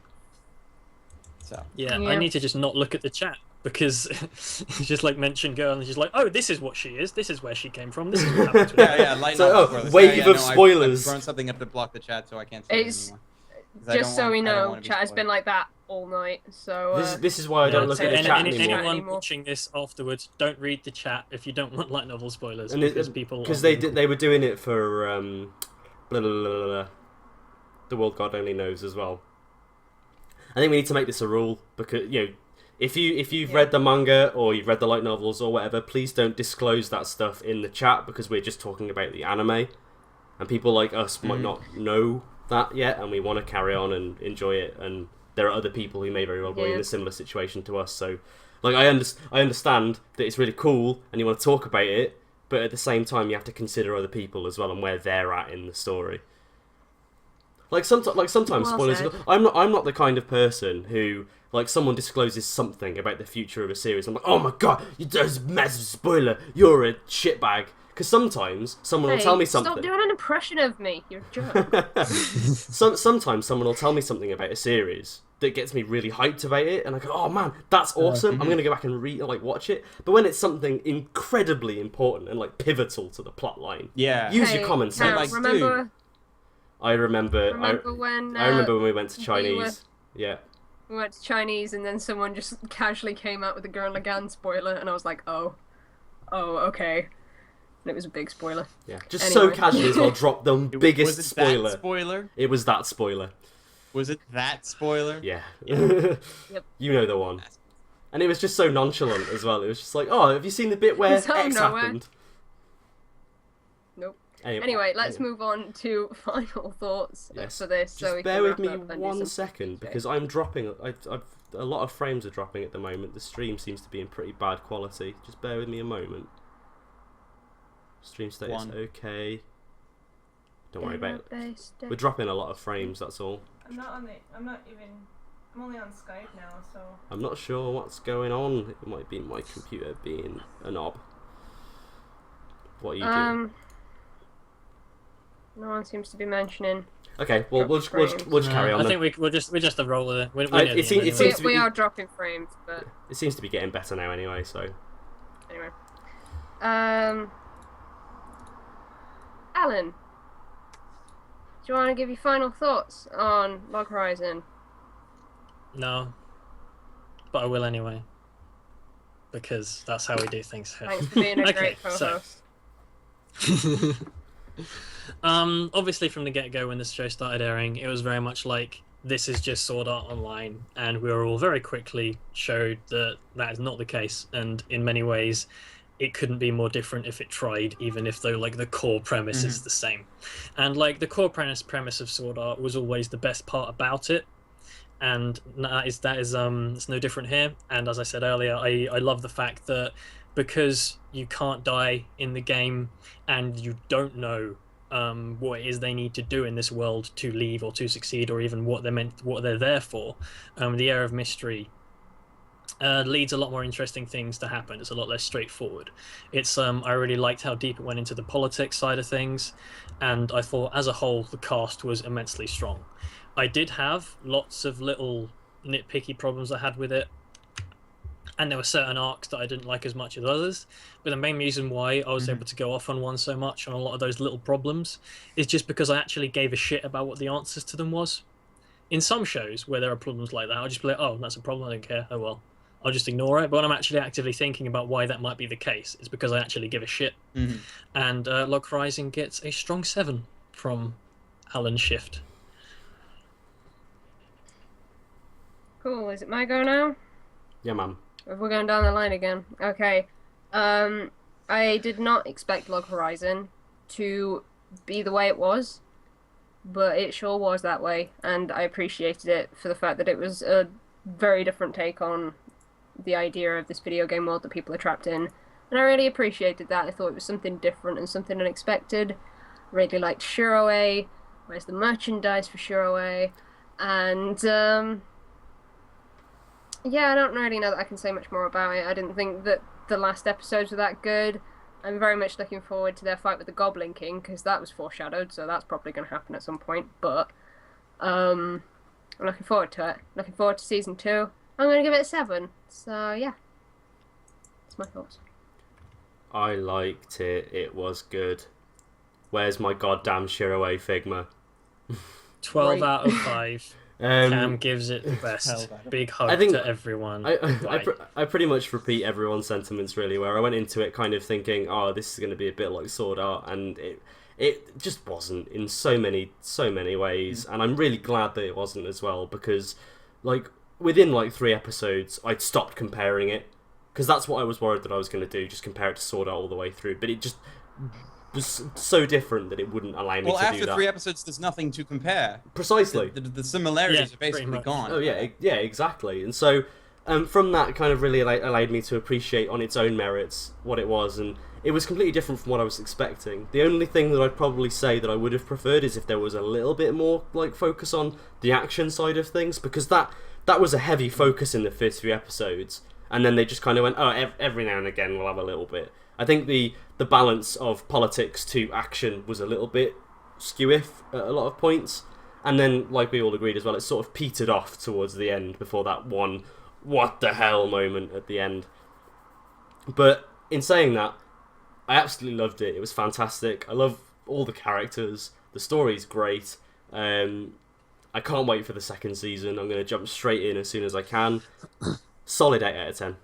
So I need to just not look at the chat, because it's just like mention girl, and she's like, oh, this is what she is. This is where she came from. This is what happened to her. Lighten up. Spoilers. Wave of spoilers. I've thrown something up to block the chat, so I can't say it anymore. Just so we know, chat has been like that all night. So this is why I don't look at the chat anymore. Anyone watching this afterwards, don't read the chat if you don't want light novel spoilers. Because they were doing it for blah, blah, blah, blah, the world God only knows as well. I think we need to make this a rule because if you've read the manga or you've read the light novels or whatever, please don't disclose that stuff in the chat because we're just talking about the anime, and people like us might not know that yet, and we want to carry on and enjoy it, and there are other people who may very well be in a similar situation to us. So, like, I understand that it's really cool and you want to talk about it, but at the same time, you have to consider other people as well and where they're at in the story. Sometimes spoilers. I'm not the kind of person who, like, someone discloses something about the future of a series, I'm like, oh my god, there's a massive spoiler. You're a shitbag. Because sometimes someone will tell me something. Stop doing an impression of me. You're a jerk. Sometimes someone will tell me something about a series that gets me really hyped about it, and I go, "Oh man, that's awesome! I'm gonna go back and watch it." But when it's something incredibly important and like pivotal to the plot line, use your common sense. I remember when we went to Chinese. We went to Chinese, and then someone just casually came out with a Gurren Lagann spoiler, and I was like, "Oh, okay." And it was a big spoiler. Yeah, just so casually as well, dropped the biggest spoiler. That spoiler. It was that spoiler. Was it that spoiler? Yeah. Yep. You know the one. And it was just so nonchalant as well. It was just like, oh, have you seen the bit where X happened? Nope. Anyway, let's move on to final thoughts for this. Just bear with me 1 second, because I'm dropping. A lot of frames are dropping at the moment. The stream seems to be in pretty bad quality. Just bear with me a moment. Stream status okay. Don't worry about it. We're dropping a lot of frames, that's all. I'm only on Skype now, so I'm not sure what's going on. It might be my computer being a knob. What are you doing? No one seems to be mentioning. Okay, well we'll just carry on. I think we're just a roll with it. We are dropping frames, but it seems to be getting better now anyway. So anyway, Alan, do you want to give your final thoughts on Log Horizon? No, but I will anyway, because that's how we do things here. Thanks for being a great co-host. So, obviously from the get-go when this show started airing, it was very much like, this is just Sword Art Online, and we were all very quickly showed that that is not the case, and in many ways it couldn't be more different if it tried, even if though like the core premise is the same. And like the core premise of Sword Art was always the best part about it, and that is it's no different here. And as I said earlier, I love the fact that because you can't die in the game and you don't know what it is they need to do in this world to leave or to succeed, or even what they're there for, the air of mystery leads a lot more interesting things to happen. It's a lot less straightforward. It's I really liked how deep it went into the politics side of things, and I thought as a whole the cast was immensely strong. I did have lots of little nitpicky problems I had with it, and there were certain arcs that I didn't like as much as others, but the main reason why I was able to go off on one so much on a lot of those little problems is just because I actually gave a shit about what the answers to them was. In some shows where there are problems like that, I'll just be like, oh, that's a problem, I don't care, oh well, I'll just ignore it. But when I'm actually actively thinking about why that might be the case, it's because I actually give a shit. And Log Horizon gets a strong 7 from Alan Shift. Cool, is it my go now? Yeah, ma'am. We're going down the line again. Okay. I did not expect Log Horizon to be the way it was, but it sure was that way, and I appreciated it for the fact that it was a very different take on the idea of this video game world that people are trapped in, and I really appreciated that. I thought it was something different and something unexpected. Really liked Shiroe. Where's the merchandise for Shiroe? And yeah, I don't really know that I can say much more about it. I didn't think that the last episodes were that good. I'm very much looking forward to their fight with the Goblin King, because that was foreshadowed, so that's probably going to happen at some point. But I'm looking forward to it. Looking forward to season 2. I'm going to give it a 7. So yeah, that's my thoughts. I liked it. It was good. Where's my goddamn Shiroe Figma? 12 Right. out of 5. Cam gives it the best. Big hug to everyone. I pretty much repeat everyone's sentiments really, where I went into it kind of thinking, oh, this is going to be a bit like Sword Art, and it just wasn't in so many ways, and I'm really glad that it wasn't as well, because like within like 3 episodes I'd stopped comparing it, because that's what I was worried that I was going to do, just compare it to Sword Art all the way through, but it just was so different that it wouldn't allow me to do that. Well, after 3 episodes, there's nothing to compare. Precisely. The similarities are basically gone. Oh, yeah, exactly. And so, from that, kind of really allowed me to appreciate on its own merits what it was, and it was completely different from what I was expecting. The only thing that I'd probably say that I would have preferred is if there was a little bit more, like, focus on the action side of things, because that was a heavy focus in the first few episodes, and then they just kind of went, oh, every now and again we'll have a little bit. I think the balance of politics to action was a little bit skew-if at a lot of points, and then, like we all agreed as well, it sort of petered off towards the end before that one what the hell moment at the end. But in saying that, I absolutely loved it. It was fantastic. I love all the characters. The story's great. I can't wait for the second season. I'm going to jump straight in as soon as I can. Solid 8 out of 10.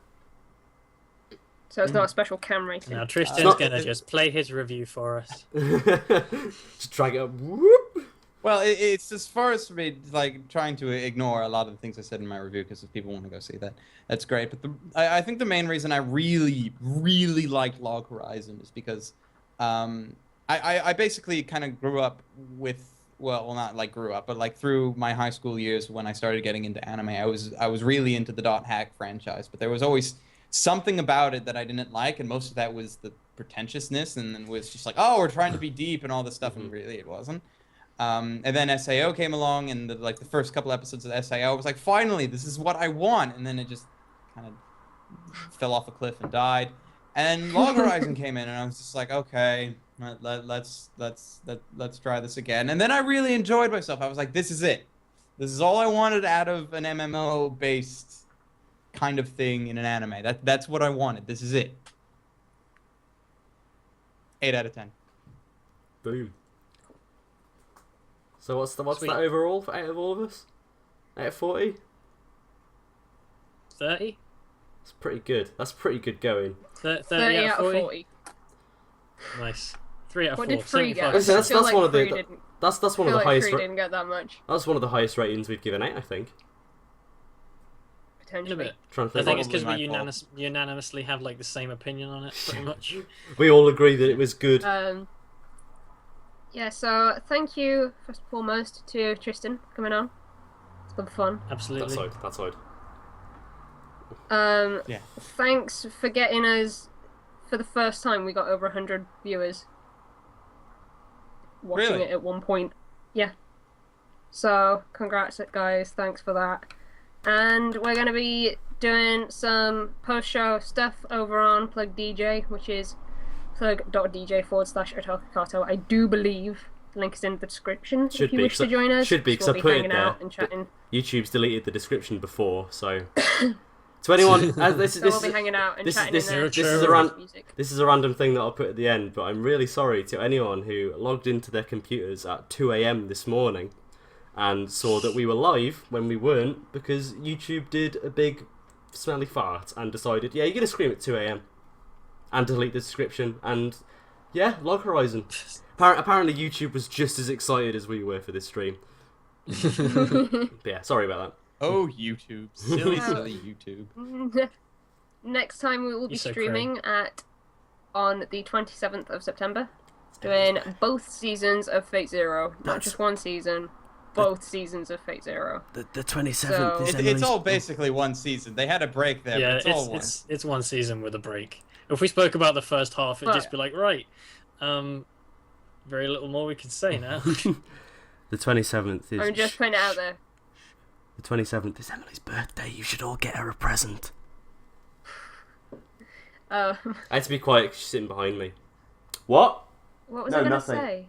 So it's not a special Cam rating. Now Tristan's going to just play his review for us. Just drag it up. Whoop. Well, it's as far as for me, like, trying to ignore a lot of the things I said in my review, because if people want to go see that, that's great. But I think the main reason I really, really liked Log Horizon is because I basically kind of grew up with, well, not like grew up, but like through my high school years when I started getting into anime, I was really into the .hack franchise, but there was always something about it that I didn't like, and most of that was the pretentiousness, and then was just like, oh, we're trying to be deep and all this stuff, and really it wasn't. And then SAO came along, and the first couple episodes of SAO, I was like, finally, this is what I want, and then it just kind of fell off a cliff and died. And Log Horizon came in, and I was just like, okay, let's try this again. And then I really enjoyed myself. I was like, this is it. This is all I wanted out of an MMO-based kind of thing in an anime. That's what I wanted. This is it. 8 out of 10. Boom. So what's that overall out of all of us? Out of 40? 30? That's pretty good. That's pretty good going. 30 out of 40? Nice. 3 out of 4. What did 3 get? That's one of the that's one of the highest. 3 didn't get that much. That's one of the highest ratings we've given out, I think. Potentially. I think it's because we unanimously have like the same opinion on it, pretty much. We all agree that it was good. Yeah, so thank you, first and foremost, to Tristan for coming on. It's been fun. Absolutely. That's odd. Yeah. Thanks for getting us, for the first time, we got over 100 viewers watching it at one point. Yeah. So, congrats, guys. Thanks for that. And we're going to be doing some post-show stuff over on plug.dj, which is plug.dj/otakukato. I do believe the link is in the description if you wish to join us. Should be, because I put it there. And chatting. YouTube's deleted the description before, so... To anyone... we'll be hanging out and chatting this is a random thing that I'll put at the end, but I'm really sorry to anyone who logged into their computers at 2 AM this morning and saw that we were live when we weren't, because YouTube did a big smelly fart and decided, yeah, you're going to scream at 2 AM and delete the description, and yeah, Log Horizon. Apparently YouTube was just as excited as we were for this stream. But yeah, sorry about that. Oh, YouTube. Silly YouTube. Next time we will be streaming on the 27th of September, doing both seasons of Fate Zero. Not just one season, both seasons of Fate Zero. The 27th is it's all basically one season. They had a break there, yeah, but it's all one. It's one season with a break. If we spoke about the first half, it'd just be like, right, very little more we could say now. The 27th is... I'm just putting it out there. The 27th is Emily's birthday. You should all get her a present. I had to be quiet because she's sitting behind me. What? What was I going to say?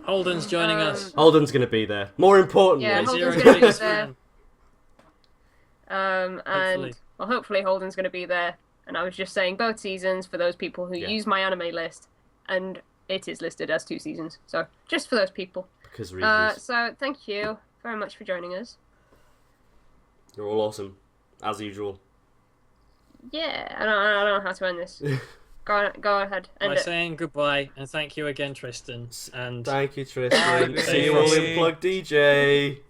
Holden's joining us. Holden's going to be there. More importantly... Yeah, Holden's going to be there. And hopefully Holden's going to be there. And I was just saying both seasons for those people who use my anime list. And it is listed as 2 seasons. So, just for those people. Because reasons. So thank you very much for joining us. You're all awesome, as usual. Yeah, I don't know how to end this. Go ahead. End By it. saying goodbye and thank you again, Tristan. And thank you, Tristan. See you all in Plug DJ.